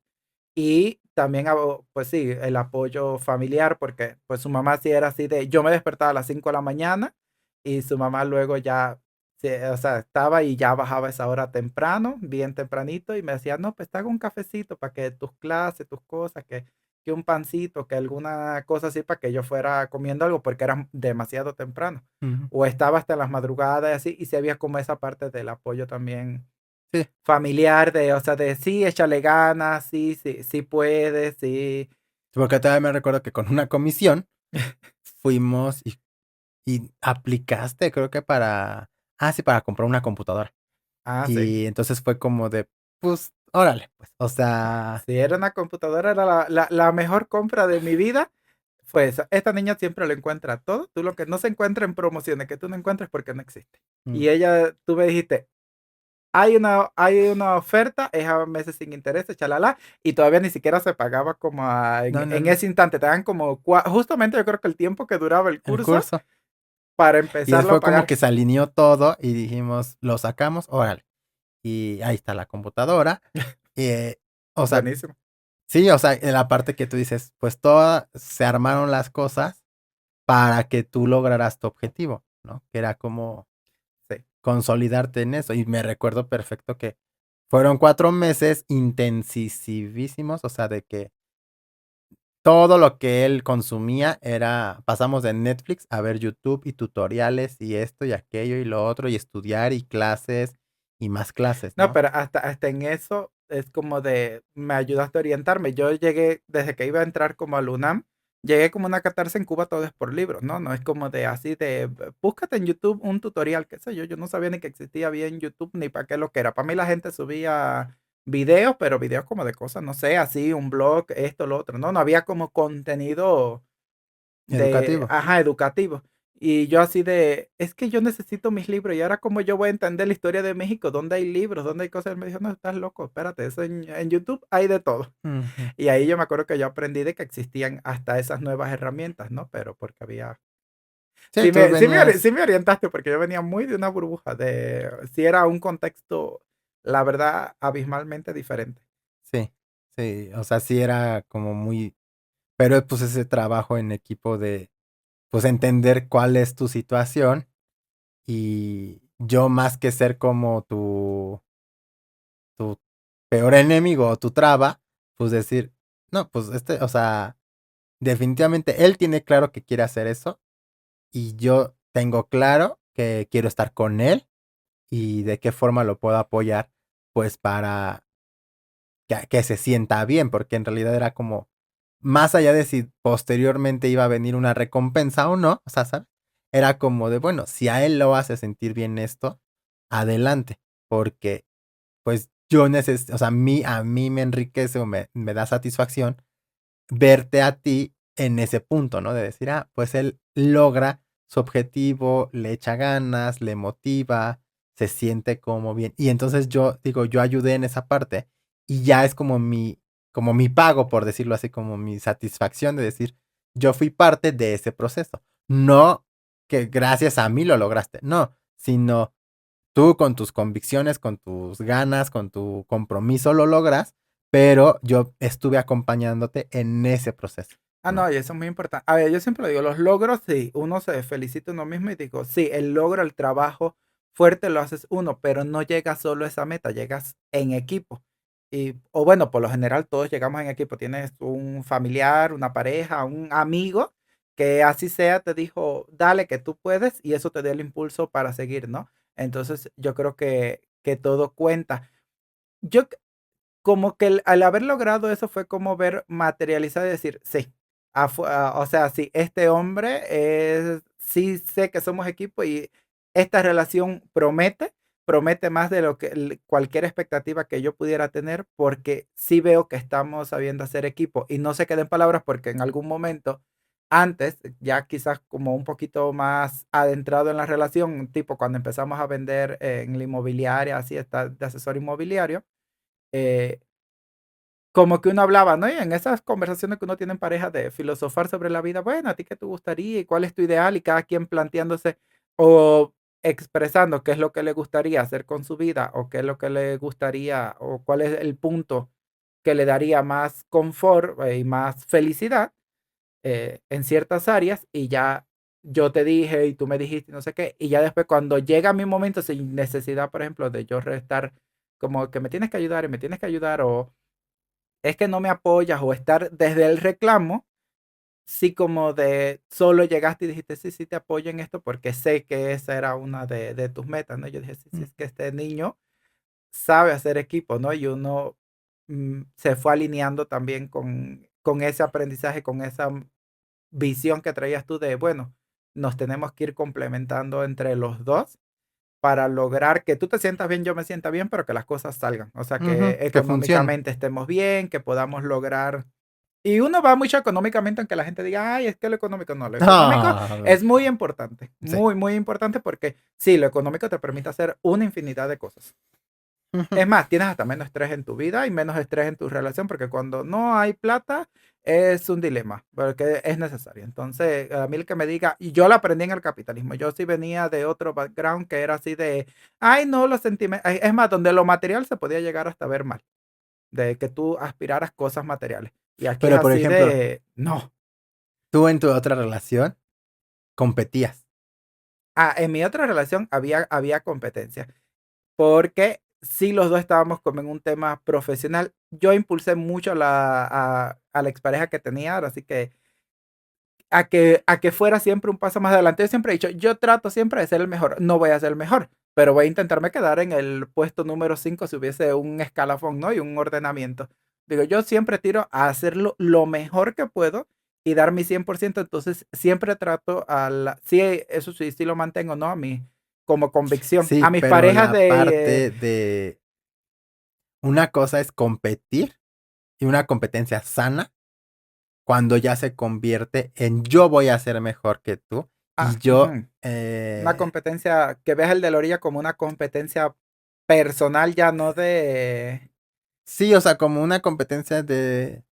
Y también, pues sí, el apoyo familiar, porque pues su mamá sí era así de, yo me despertaba a las 5 de la mañana y su mamá luego ya, o sea, estaba y ya bajaba esa hora temprano, bien tempranito, y me decía, no, pues te hago un cafecito para que tus clases, tus cosas, que un pancito, que alguna cosa así para que yo fuera comiendo algo, porque era demasiado temprano. Ujú. O estaba hasta las madrugadas y así, y se había como esa parte del apoyo también Sí, familiar de, o sea, de sí, échale ganas, sí, sí, sí puedes, sí. porque todavía me recuerdo que con una comisión fuimos y aplicaste, creo que sí, para comprar una computadora. Ah, sí. Y entonces fue como de, pues, órale, pues, o sea, Si era una computadora, era la mejor compra de mi vida. Fue esa. Esta niña siempre lo encuentra todo. Tú lo que no se encuentra en promociones, que tú no encuentres porque no existe. mm, Y tú me dijiste, hay una oferta, es a meses sin interés, chalala, y todavía ni siquiera se pagaba como no, no, en no, ese instante. Te dan como, justamente yo creo que el tiempo que duraba el el curso curso. para Y después empezarlo a fue como pagar. que se alineó todo y dijimos, lo sacamos, órale. Y ahí está la computadora. eh, o sea, Buenísimo. sí, o sea, en la parte que tú dices, pues todas se armaron las cosas para que tú lograras tu objetivo, ¿no? Que era como Sí. consolidarte en eso. Y me recuerdo perfecto que fueron 4 meses intensísimos, o sea, de que todo lo que él consumía pasamos de Netflix a ver YouTube y tutoriales y esto y aquello y lo otro y estudiar y clases y más clases, No, ¿no? pero hasta en eso es como de, me ayudaste a orientarme. Yo llegué, desde que iba a entrar como al UNAM, llegué como una catarse en Cuba, todo es por libros, ¿no? No es como de así de, búscate en YouTube un tutorial, qué sé yo, yo no sabía ni que existía bien YouTube ni para qué lo que era. Para mí la gente subía videos, pero videos como de cosas, no sé, así, un blog, esto, lo otro, ¿no? No había como contenido de, Educativo. ajá, educativo. Y yo así de, es que yo necesito mis libros y ahora cómo yo voy a entender la historia de México, dónde hay libros, dónde hay cosas. Él me dijo, no, estás loco, espérate, eso en YouTube hay de todo. Ujú. Y ahí yo me acuerdo que yo aprendí de que existían hasta esas nuevas herramientas, ¿no? Pero porque había... Sí, tú Sí venías, me orientaste porque yo venía muy de una burbuja, de si era un contexto, la verdad, abismalmente diferente. sí, sí, o sea, sí era como muy, pero pues ese trabajo en equipo de, pues entender cuál es tu situación y yo más que ser como tu peor enemigo o tu traba, pues decir, no, pues o sea, definitivamente él tiene claro que quiere hacer eso y yo tengo claro que quiero estar con él y de qué forma lo puedo apoyar, pues para que se sienta bien, porque en realidad era como, más allá de si posteriormente iba a venir una recompensa o no, o sea, ¿sabes? Era como de, bueno, si a él lo hace sentir bien esto, adelante, porque pues yo necesito, o sea, a mí me enriquece o me da satisfacción verte a ti en ese punto, ¿no? De decir, ah, pues él logra su objetivo, le echa ganas, le motiva, se siente como bien. Y entonces yo digo, yo ayudé en esa parte y ya es como mi pago, por decirlo así, como mi satisfacción de decir, yo fui parte de ese proceso. No que gracias a mí lo lograste, no, sino tú con tus convicciones, con tus ganas, con tu compromiso lo logras, pero yo estuve acompañándote en ese proceso, Ah, ¿no? no, y eso es muy importante. A ver, yo siempre lo digo, los logros, sí, uno se felicita uno mismo y digo, sí, el logro, el trabajo fuerte lo haces uno, pero no llegas solo a esa meta, llegas en equipo. Y, o bueno, por lo general todos llegamos en equipo. Tienes un familiar, una pareja, un amigo que así sea, te dijo, dale que tú puedes y eso te da el impulso para seguir, ¿no? Entonces yo creo que todo cuenta. Yo como que al haber logrado eso fue como ver materializado y decir, sí, o sea, sí, este hombre es, sí sé que somos equipo y esta relación promete más de lo que cualquier expectativa que yo pudiera tener, porque sí veo que estamos sabiendo hacer equipo y no se queden palabras porque en algún momento antes, ya quizás como un poquito más adentrado en la relación, tipo cuando empezamos a vender en la inmobiliaria, así está de asesor inmobiliario, eh, como que uno hablaba, ¿no? Y en esas conversaciones que uno tiene en pareja de filosofar sobre la vida, bueno, ¿a ti qué te gustaría y cuál es tu ideal? Y cada quien planteándose o expresando qué es lo que le gustaría hacer con su vida o qué es lo que le gustaría o cuál es el punto que le daría más confort y más felicidad en ciertas áreas y ya yo te dije y tú me dijiste y no sé qué, y ya después cuando llega mi momento sin necesidad, por ejemplo, de yo restar como que me tienes que ayudar y me tienes que ayudar o es que no me apoyas o estar desde el reclamo, sí como de solo llegaste y dijiste, sí, sí te apoyo en esto porque sé que esa era una de tus metas, ¿no? Yo dije, sí, sí, Mm. es que este niño sabe hacer equipo, ¿no? Y uno se fue alineando también con ese aprendizaje, con esa visión que traías tú de, bueno, nos tenemos que ir complementando entre los dos para lograr que tú te sientas bien, yo me sienta bien, pero que las cosas salgan. O sea, Ujú, que que funcione. económicamente estemos bien, que podamos lograr. Y uno va mucho económicamente, aunque la gente diga, ay, es que lo económico no, lo económico Ah, es muy importante, sí. muy, muy importante porque sí, lo económico te permite hacer una infinidad de cosas. Ujú. Es más, tienes hasta menos estrés en tu vida y menos estrés en tu relación, porque cuando no hay plata es un dilema, porque es necesario. Entonces, a mí el que me diga, y yo lo aprendí en el capitalismo, yo sí venía de otro background que era así de, ay, no, los sentimientos, es más, donde lo material se podía llegar hasta ver mal, de que tú aspiraras cosas materiales. Y aquí es Pero por así ejemplo, de, no. tú en tu otra relación competías. Ah, en mi otra relación había competencia, porque sí los dos estábamos como en un tema profesional. Yo impulsé mucho a la expareja que tenía, ahora así que a que fuera siempre un paso más adelante. Yo siempre he dicho, yo trato siempre de ser el mejor, no voy a ser el mejor, pero voy a intentarme quedar en el puesto número 5 si hubiese un escalafón, ¿no? Y un ordenamiento. Digo, yo siempre tiro a hacerlo lo mejor que puedo y dar mi 100%. Entonces siempre trato sí, eso sí, sí lo mantengo, ¿no? A mí como convicción. Sí, A mis pero parejas la de... parte de una cosa es competir y una competencia sana cuando ya se convierte en yo voy a ser mejor que tú y yo, Ujú. Una competencia, que veas el de la orilla como una competencia personal, ya no de... sí, o sea, como una competencia de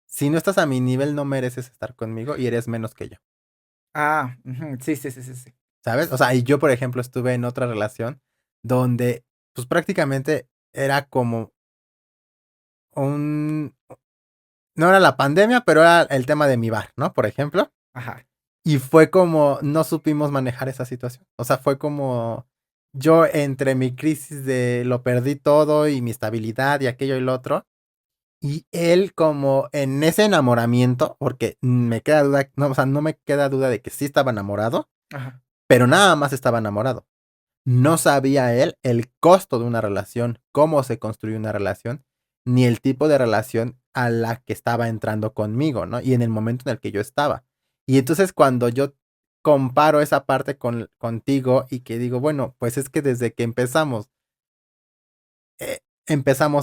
si no estás a mi nivel no mereces estar conmigo y eres menos que yo, Ujú, sí, sí, sí, sí, sí. ¿sabes? O sea, y yo, por ejemplo, estuve en otra relación donde pues prácticamente era como un, no era la pandemia, pero era el tema de mi bar, ¿no? Por ejemplo. Ajá. Y fue como, no supimos manejar esa situación. O sea, fue como yo entre mi crisis de lo perdí todo y mi estabilidad y aquello y lo otro. Y él como en ese enamoramiento, porque me queda duda, no, o sea, no me queda duda de que sí estaba enamorado, Ajá. pero nada más estaba enamorado. No sabía él el costo de una relación, cómo se construye una relación, ni el tipo de relación a la que estaba entrando conmigo, ¿no? Y en el momento en el que yo estaba. Y entonces cuando yo comparo esa parte contigo y que digo, bueno, pues es que desde que empezamos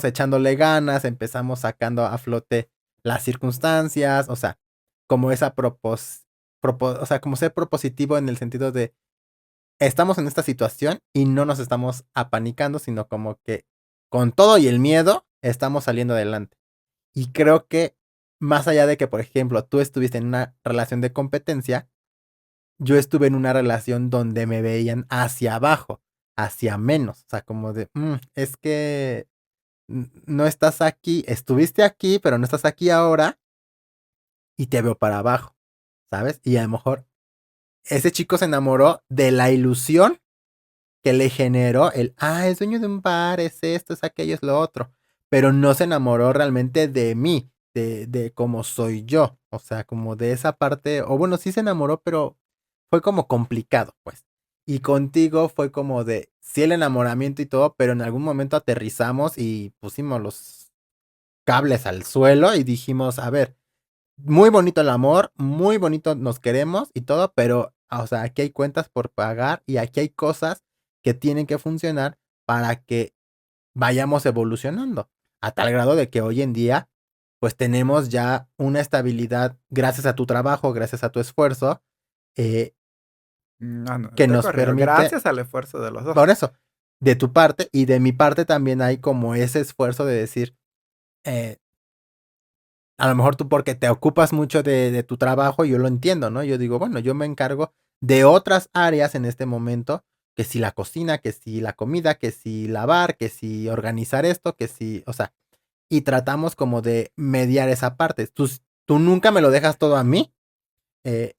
echándole ganas, empezamos sacando a flote las circunstancias, o sea, como esa o sea, como ser propositivo en el sentido de estamos en esta situación y no nos estamos apanicando, sino como que con todo y el miedo estamos saliendo adelante. Y creo que más allá de que, por ejemplo, tú estuviste en una relación de competencia, yo estuve en una relación donde me veían hacia abajo, hacia menos, o sea, como de, es que no estás aquí, estuviste aquí, pero no estás aquí ahora y te veo para abajo, ¿sabes? Y a lo mejor ese chico se enamoró de la ilusión que le generó es dueño de un bar, es esto, es aquello, es lo otro. Pero no se enamoró realmente de mí, de cómo soy yo. O sea, como de esa parte, o bueno, sí se enamoró, pero fue como complicado, pues. Y contigo fue como de, sí el enamoramiento y todo, pero en algún momento aterrizamos y pusimos los cables al suelo y dijimos, a ver, muy bonito el amor, muy bonito nos queremos y todo, pero, o sea, aquí hay cuentas por pagar y aquí hay cosas que tienen que funcionar para que vayamos evolucionando. A tal grado de que hoy en día, pues tenemos ya una estabilidad gracias a tu trabajo, gracias a tu esfuerzo, eh, No, no, que te nos corrijo. permite, Gracias al esfuerzo de los dos. por eso, de tu parte y de mi parte también hay como ese esfuerzo de decir, eh, a lo mejor tú porque te ocupas mucho de tu trabajo, yo lo entiendo, ¿no? Yo digo, bueno, yo me encargo de otras áreas en este momento, que si la cocina, que si la comida, que si lavar, que si organizar esto, que si, o sea, y tratamos como de mediar esa parte. Tú nunca me lo dejas todo a mí,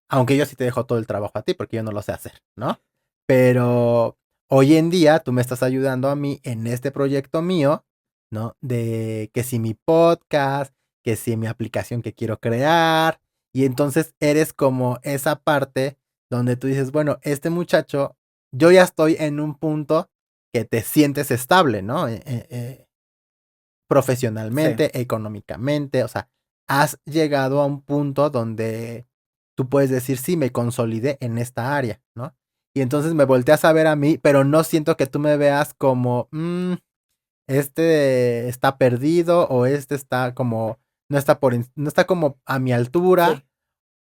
aunque yo sí te dejo todo el trabajo a ti, porque yo no lo sé hacer, ¿no? Pero hoy en día tú me estás ayudando a mí en este proyecto mío, ¿no? De que si mi podcast, que si mi aplicación que quiero crear, y entonces eres como esa parte donde tú dices, bueno, este muchacho, yo ya estoy en un punto que te sientes estable, ¿no? Sí. Profesionalmente, económicamente, o sea, has llegado a un punto donde tú puedes decir, sí, me consolidé en esta área, ¿no? Y entonces me volteas a ver a mí, pero no siento que tú me veas como, este está perdido o este está como, no está como a mi altura. Sí.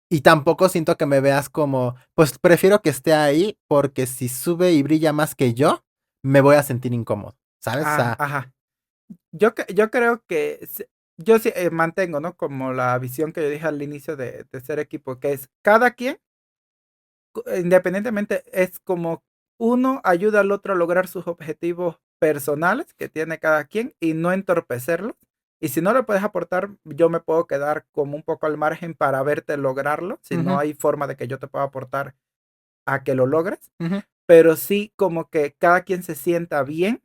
Y tampoco siento que me veas como, pues prefiero que esté ahí porque si sube y brilla más que yo, me voy a sentir incómodo, ¿sabes? O sea, Ajá. Yo creo que yo sí mantengo, ¿no? Como la visión que yo dije al inicio de ser equipo, que es cada quien, independientemente, es como uno ayuda al otro a lograr sus objetivos personales que tiene cada quien y no entorpecerlos. Y si no le puedes aportar, yo me puedo quedar como un poco al margen para verte lograrlo, si no ujú, hay forma de que yo te pueda aportar a que lo logres. ujú. Pero sí como que cada quien se sienta bien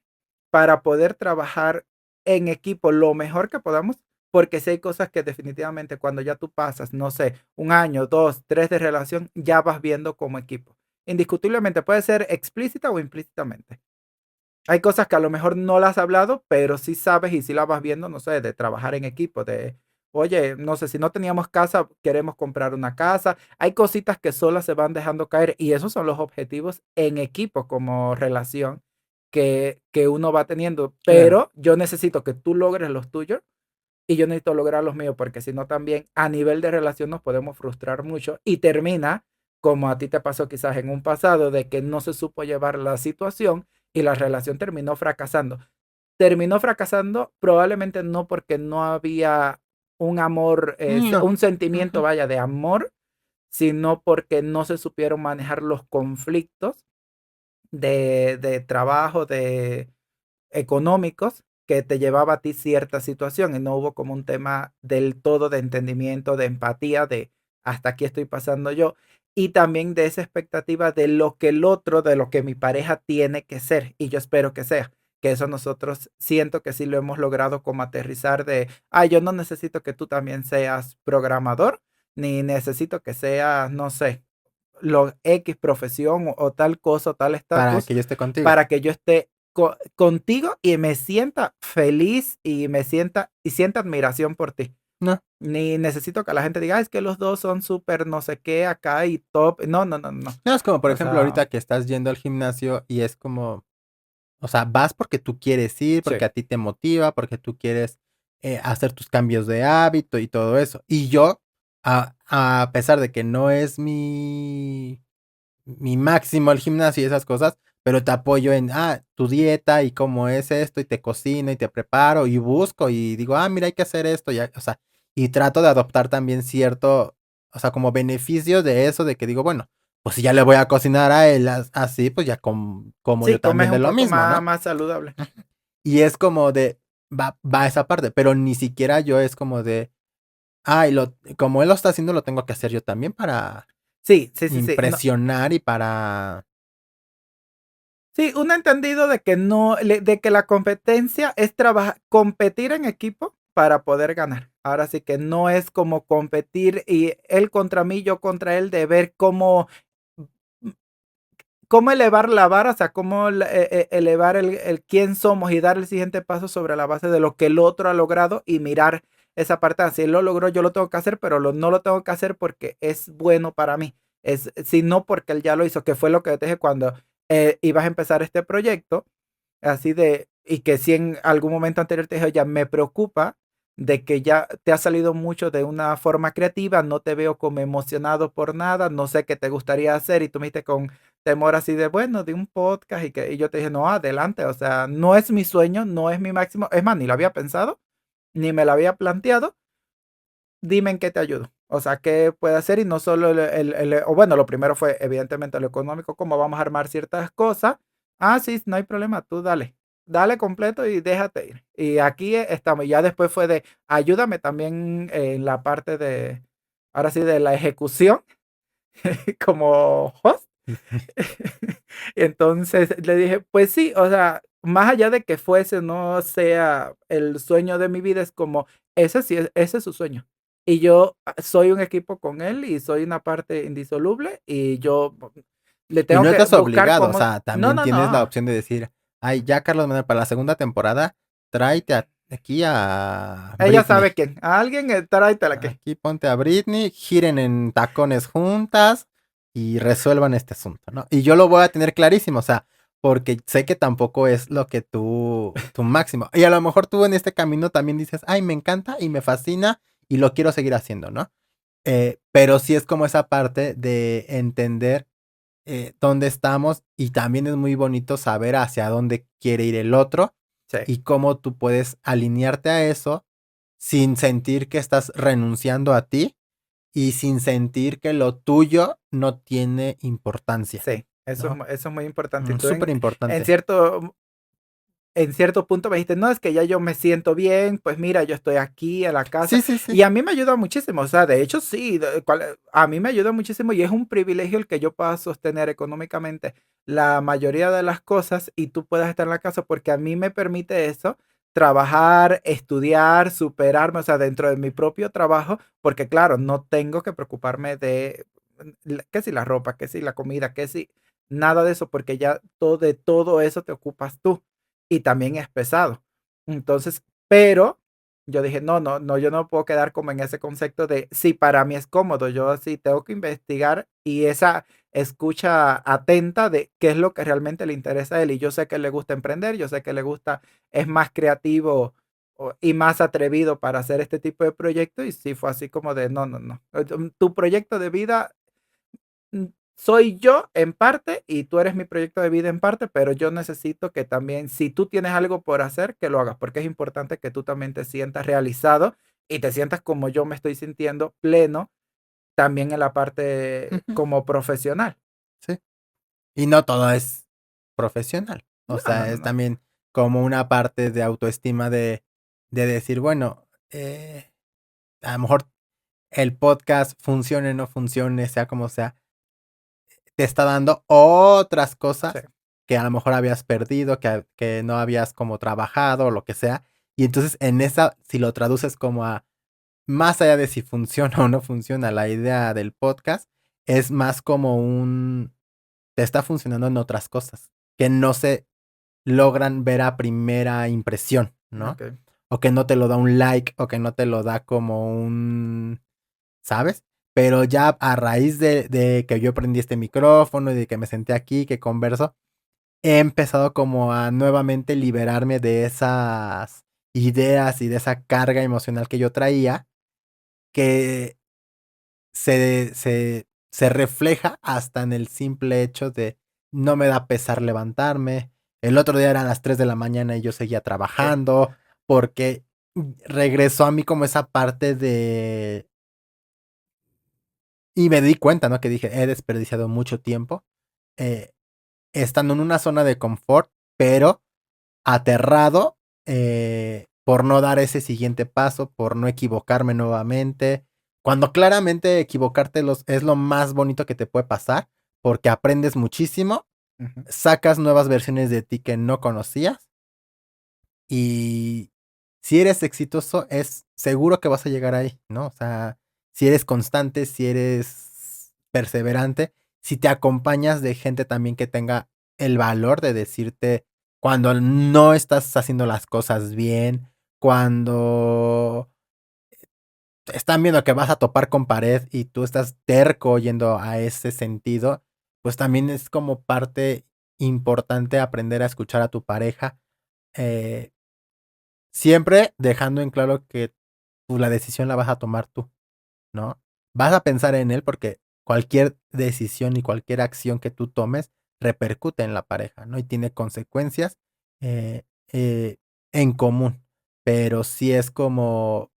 para poder trabajar en equipo lo mejor que podamos, porque si hay cosas que definitivamente cuando ya tú pasas, no sé, un año, dos, tres de relación, ya vas viendo como equipo. Indiscutiblemente puede ser explícita o implícitamente. Hay cosas que a lo mejor no las has hablado, pero sí sabes y sí las vas viendo, no sé, de trabajar en equipo, de, oye, no sé, si no teníamos casa, queremos comprar una casa. Hay cositas que solas se van dejando caer y esos son los objetivos en equipo como relación que uno va teniendo. Claro. Pero yo necesito que tú logres los tuyos y yo necesito lograr los míos, porque si no también a nivel de relación nos podemos frustrar mucho y termina como a ti te pasó quizás en un pasado, de que no se supo llevar la situación y la relación terminó fracasando. Terminó fracasando probablemente no porque no había un amor, No. un sentimiento, Ujú. vaya, de amor, sino porque no se supieron manejar los conflictos de trabajo, de económicos que te llevaba a ti cierta situación y no hubo como un tema del todo de entendimiento, de empatía, de hasta aquí estoy pasando yo y también de esa expectativa de lo que el otro, de lo que mi pareja tiene que ser y yo espero que sea. Que eso nosotros siento que sí lo hemos logrado como aterrizar de, yo no necesito que tú también seas programador, ni necesito que seas, no sé, lo X profesión o tal cosa o tal Para estatus que yo esté contigo. para que yo esté contigo y me sienta feliz y me sienta admiración por ti. No. Ni necesito que la gente diga, es que los dos son súper no sé qué acá y top. No, no, no, no. No, es como, por O ejemplo, sea, ahorita que estás yendo al gimnasio y es como, o sea, vas porque tú quieres ir, sí, porque a ti te motiva, porque tú quieres hacer tus cambios de hábito y todo eso. Y yo, a pesar de que no es mi máximo el gimnasio y esas cosas, pero te apoyo en, tu dieta y cómo es esto, y te cocino y te preparo y busco y digo, mira, hay que hacer esto, ya, o sea, y trato de adoptar también cierto, o sea, como beneficios de eso, de que digo, bueno, pues si ya le voy a cocinar a él así, pues ya como sí, yo comes también de un lo poco mismo, más, ¿no? más saludable. Y es como de, va esa parte, pero ni siquiera yo es como de, como él lo está haciendo, lo tengo que hacer yo también para Sí, sí, sí, sí. No, impresionar y para... sí, un entendido de que no, de que la competencia es trabajar, competir en equipo para poder ganar. Ahora sí que no es como competir y él contra mí, yo contra él, de ver cómo elevar la vara, o sea, cómo elevar el quién somos y dar el siguiente paso sobre la base de lo que el otro ha logrado y mirar esa parte. Si él lo logró, yo lo tengo que hacer, pero no lo tengo que hacer porque es bueno para mí. Sino porque él ya lo hizo, que fue lo que te dije cuando ibas a empezar este proyecto, así de, y que si en algún momento anterior te dije, ya me preocupa de que ya te ha salido mucho de una forma creativa, no te veo como emocionado por nada, no sé qué te gustaría hacer y tú me dijiste con temor así de, bueno, de un podcast y yo te dije, no, adelante, o sea, no es mi sueño, no es mi máximo, es más, ni lo había pensado, ni me lo había planteado, dime en qué te ayudo. O sea, qué puede hacer y no solo o bueno, lo primero fue evidentemente lo económico, cómo vamos a armar ciertas cosas. Sí, no hay problema, tú dale, dale completo y déjate ir. Y aquí estamos. Ya después fue de, ayúdame también en la parte de, ahora sí, de la ejecución como host. Entonces le dije, pues sí, o sea, más allá de que fuese, no sea el sueño de mi vida, es como, ese sí, ese es su sueño. Y yo soy un equipo con él y soy una parte indisoluble y yo le Y tengo no que estás buscar obligado, o cómo, sea, no, también no, tienes la no, opción de decir, ay, ya Carlos Manuel, para la segunda temporada, tráete aquí a ella Britney. sabe quién, a alguien tráetela que. Aquí ponte a Britney, giren en tacones juntas y resuelvan este asunto, ¿no? Y yo lo voy a tener clarísimo, o sea, porque sé que tampoco es lo que tu máximo. Y a lo mejor tú en este camino también dices, ay, me encanta y me fascina y lo quiero seguir haciendo, ¿no? Pero sí es como esa parte de entender dónde estamos y también es muy bonito saber hacia dónde quiere ir el otro Sí, y cómo tú puedes alinearte a eso sin sentir que estás renunciando a ti y sin sentir que lo tuyo no tiene importancia, sí, ¿no? eso es muy importante. Y tú Súper en importante. cierto en cierto punto me dijiste, no, es que ya yo me siento bien, pues mira, yo estoy aquí en la casa Sí, sí, sí. y a mí me ayuda muchísimo, o sea, de hecho sí, a mí me ayuda muchísimo y es un privilegio el que yo pueda sostener económicamente la mayoría de las cosas y tú puedas estar en la casa porque a mí me permite eso, trabajar, estudiar, superarme, o sea, dentro de mi propio trabajo, porque claro, no tengo que preocuparme de qué si la ropa, qué si la comida, qué si nada de eso, porque ya de todo eso te ocupas tú y también es pesado. Entonces, pero yo dije, no, no, no, yo no puedo quedar como en ese concepto de, sí, para mí es cómodo, yo sí tengo que investigar y esa escucha atenta de qué es lo que realmente le interesa a él. Y yo sé que le gusta emprender, yo sé que le gusta, es más creativo y más atrevido para hacer este tipo de proyectos. Y sí fue así como de, no, no, no. Tu proyecto de vida soy yo en parte y tú eres mi proyecto de vida en parte, pero yo necesito que también, si tú tienes algo por hacer, que lo hagas, porque es importante que tú también te sientas realizado y te sientas como yo me estoy sintiendo pleno también en la parte Ujú, como profesional. sí. Y no todo es profesional. O No, no, sea, no, es no. también como una parte de autoestima de decir, bueno, a lo mejor el podcast funcione o no funcione, sea como sea, te está dando otras Sí, cosas que a lo mejor habías perdido, que no habías como trabajado o lo que sea. Y entonces en esa, si lo traduces como a más allá de si funciona o no funciona la idea del podcast, es más como te está funcionando en otras cosas que no se logran ver a primera impresión, ¿no? ok. O que no te lo da un like o que no te lo da como ¿sabes? Pero ya a raíz de que yo prendí este micrófono y de que me senté aquí, que converso, he empezado como a nuevamente liberarme de esas ideas y de esa carga emocional que yo traía, que se refleja hasta en el simple hecho de no me da pesar levantarme. El otro día eran las 3 de la mañana y yo seguía Sí, trabajando porque regresó a mí como esa parte de... Y me di cuenta, ¿no? Que dije, he desperdiciado mucho tiempo eh, estando en una zona de confort, pero aterrado por no dar ese siguiente paso, por no equivocarme nuevamente. Cuando claramente equivocarte es lo más bonito que te puede pasar, porque aprendes muchísimo, ujú, sacas nuevas versiones de ti que no conocías y si eres exitoso es seguro que vas a llegar ahí, ¿no? O sea, si eres constante, si eres perseverante, si te acompañas de gente también que tenga el valor de decirte cuando no estás haciendo las cosas bien, cuando están viendo que vas a topar con pared y tú estás terco yendo a ese sentido, pues también es como parte importante aprender a escuchar a tu pareja. eh, Siempre dejando en claro que pues, la decisión la vas a tomar tú, ¿no? Vas a pensar en él porque cualquier decisión y cualquier acción que tú tomes repercute en la pareja, ¿no? Y tiene consecuencias eh, eh, en común. Pero sí es como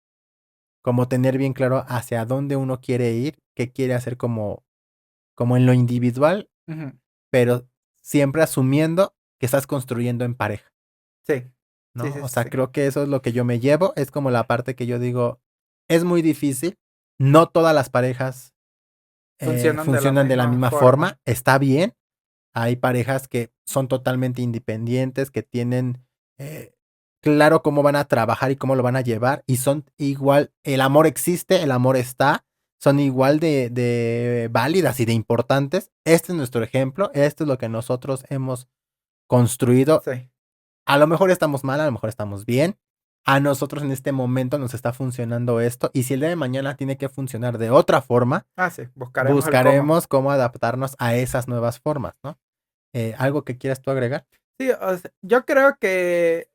tener bien claro hacia dónde uno quiere ir, qué quiere hacer como en lo individual, ujú. pero siempre asumiendo que estás construyendo en pareja. Sí, sí, ¿No? sí, O sí, sea, sí. creo que eso es lo que yo me llevo, es como la parte que yo digo, es muy difícil, no todas las parejas Funcionan de la funcionan de la misma misma forma. forma, está bien, hay parejas que son totalmente independientes, que tienen eh, claro cómo van a trabajar y cómo lo van a llevar, y son igual, el amor existe, el amor está, son igual de válidas y de importantes. Este es nuestro ejemplo, esto es lo que nosotros hemos construido. Sí. A lo mejor estamos mal, a lo mejor estamos bien. A nosotros en este momento nos está funcionando esto. Y si el día de mañana tiene que funcionar de otra forma, Ah, sí, buscaremos el cómo. buscaremos cómo adaptarnos a esas nuevas formas, ¿no? ¿Algo que quieras tú agregar? Sí, o sea, yo creo que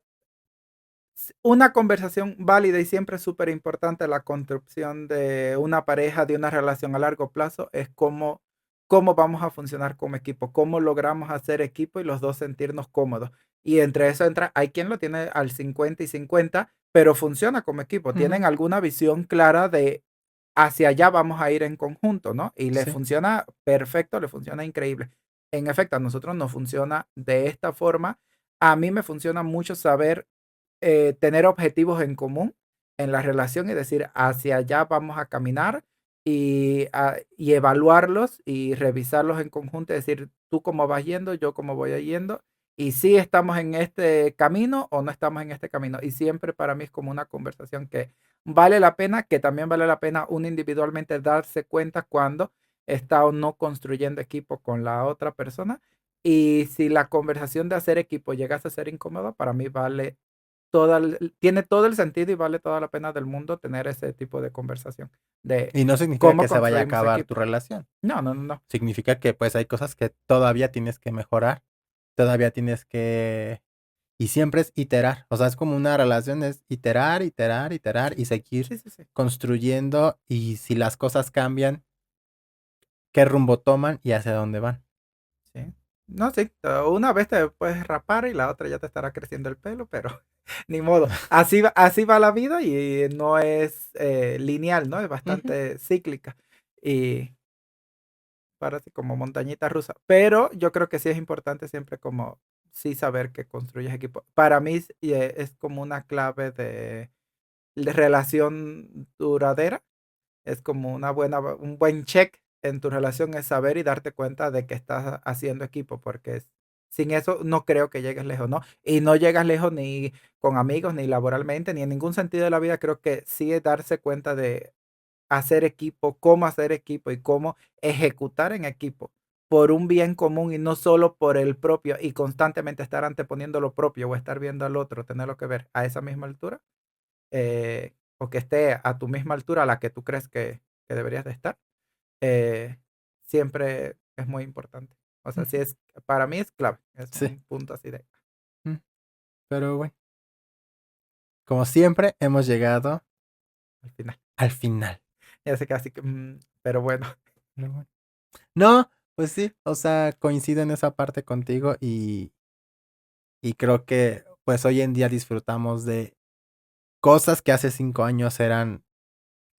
una conversación válida y siempre súper importante la construcción de una pareja, de una relación a largo plazo, es cómo vamos a funcionar como equipo, cómo logramos hacer equipo y los dos sentirnos cómodos. Y entre eso entra, hay quien lo tiene al 50 y 50, pero funciona como equipo. Ujú, Tienen alguna visión clara de hacia allá vamos a ir en conjunto, ¿no? Y le sí. funciona perfecto, le funciona increíble. En efecto, a nosotros nos funciona de esta forma. A mí me funciona mucho saber tener objetivos en común en la relación y decir hacia allá vamos a caminar y evaluarlos y revisarlos en conjunto, es decir, tú cómo vas yendo, yo cómo voy yendo, y si estamos en este camino o no estamos en este camino. Y siempre para mí es como una conversación que vale la pena, que también vale la pena uno individualmente darse cuenta cuando está o no construyendo equipo con la otra persona. Y si la conversación de hacer equipo llegase a ser incómoda, para mí tiene todo el sentido y vale toda la pena del mundo tener ese tipo de conversación de Y no significa cómo que se vaya a construimos acabar tu equipo. relación. No, no, no, no. Significa que pues hay cosas que todavía tienes que mejorar, todavía tienes que... Y siempre es iterar, o sea, es como una relación, es iterar, iterar, iterar y seguir Sí, sí, sí, construyendo y si las cosas cambian, qué rumbo toman y hacia dónde van. sí. No, sí, una vez te puedes rapar y la otra ya te estará creciendo el pelo, pero ni modo. Así va la vida y no es lineal, ¿no? Es Ujú. bastante cíclica y para así como montañita rusa. Pero yo creo que sí es importante siempre como sí saber que construyes equipo. Para mí es como una clave de relación duradera. Es como un buen check en tu relación es saber y darte cuenta de que estás haciendo equipo, porque sin eso no creo que llegues lejos, ¿no? Y no llegas lejos ni con amigos, ni laboralmente, ni en ningún sentido de la vida. Creo que sí es darse cuenta de hacer equipo, cómo hacer equipo y cómo ejecutar en equipo por un bien común y no solo por el propio y constantemente estar anteponiendo lo propio o estar viendo al otro, tenerlo que ver a esa misma altura o que esté a tu misma altura a la que tú crees que deberías de estar, eh, siempre es muy importante. O sea, sí Ujú. es, para mí es clave, es Sí, un punto así de mm, pero bueno, como siempre hemos llegado al final. al final. Ya sé casi que, pero bueno, Pero bueno. No, pues sí, o sea, coincido en esa parte contigo y creo que pues hoy en día disfrutamos de cosas que hace 5 años eran,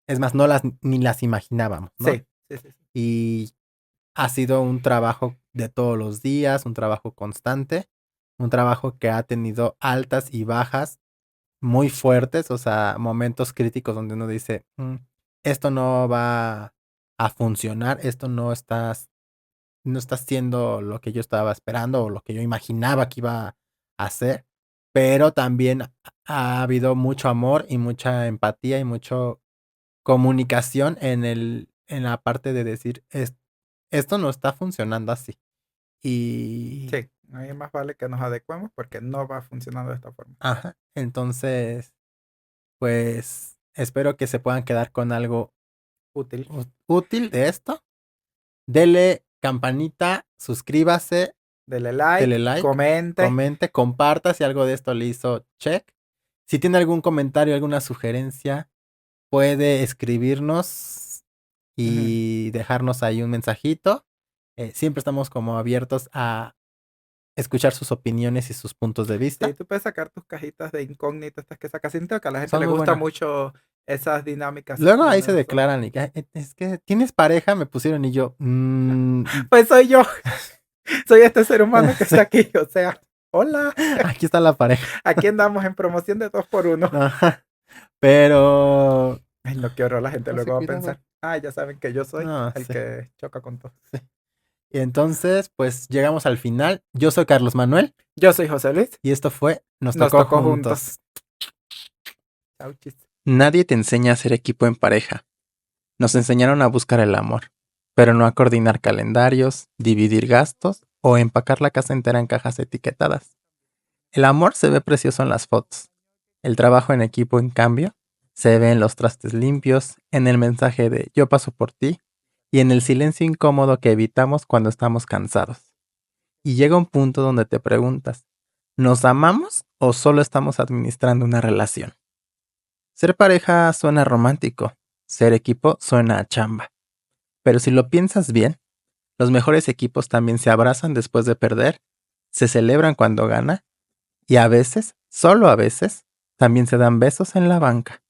es más, no las ni las imaginábamos, ¿no? sí, sí, sí, sí. Y ha sido un trabajo de todos los días, un trabajo constante, un trabajo que ha tenido altas y bajas muy fuertes, o sea, momentos críticos donde uno dice, esto no va a funcionar, esto no está haciendo lo que yo estaba esperando o lo que yo imaginaba que iba a hacer, pero también ha habido mucho amor y mucha empatía y mucha comunicación en la parte de decir, esto no está funcionando así. Y, Sí, ahí más vale que nos adecuemos porque no va funcionando de esta forma. ajá, entonces, pues, espero que se puedan quedar con algo Útil. útil de esto. Dele campanita, suscríbase, Dele dele like, like, comente. comente, comparta si algo de esto le hizo check. Si tiene algún comentario, alguna sugerencia, puede escribirnos Ujú. y dejarnos ahí un mensajito. Siempre estamos como abiertos a escuchar sus opiniones y sus puntos de Sí, vista. tú puedes sacar tus cajitas de incógnito, estas que sacas. Siento que a la gente Son le muy gusta buenas. mucho esas dinámicas Luego ahí donde se nosotros. declaran y que, es que tienes pareja, me pusieron y yo, Pues soy yo, soy este ser humano que está aquí, o sea, hola, aquí está la pareja. aquí andamos en promoción de 2 por 1. Ajá. Pero Ay, no, qué horror, la gente no sé, luego va a cuidado. pensar, ah, ya saben que yo soy No, el sí, que choca con todo. sí. Y entonces, pues llegamos al final. Yo soy Carlos Manuel Yo soy José Luis, y esto fue Nos nos tocó tocó juntos. juntos. Chau, chis. Nadie te enseña a ser equipo en pareja. Nos enseñaron a buscar el amor, pero no a coordinar calendarios, dividir gastos o empacar la casa entera en cajas etiquetadas. El amor se ve precioso en las fotos. El trabajo en equipo, en cambio, se ve en los trastes limpios, en el mensaje de yo paso por ti y en el silencio incómodo que evitamos cuando estamos cansados. Y llega un punto donde te preguntas, ¿nos amamos o solo estamos administrando una relación? Ser pareja suena romántico, ser equipo suena a chamba. Pero si lo piensas bien, los mejores equipos también se abrazan después de perder, se celebran cuando gana y a veces, solo a veces, también se dan besos en la banca.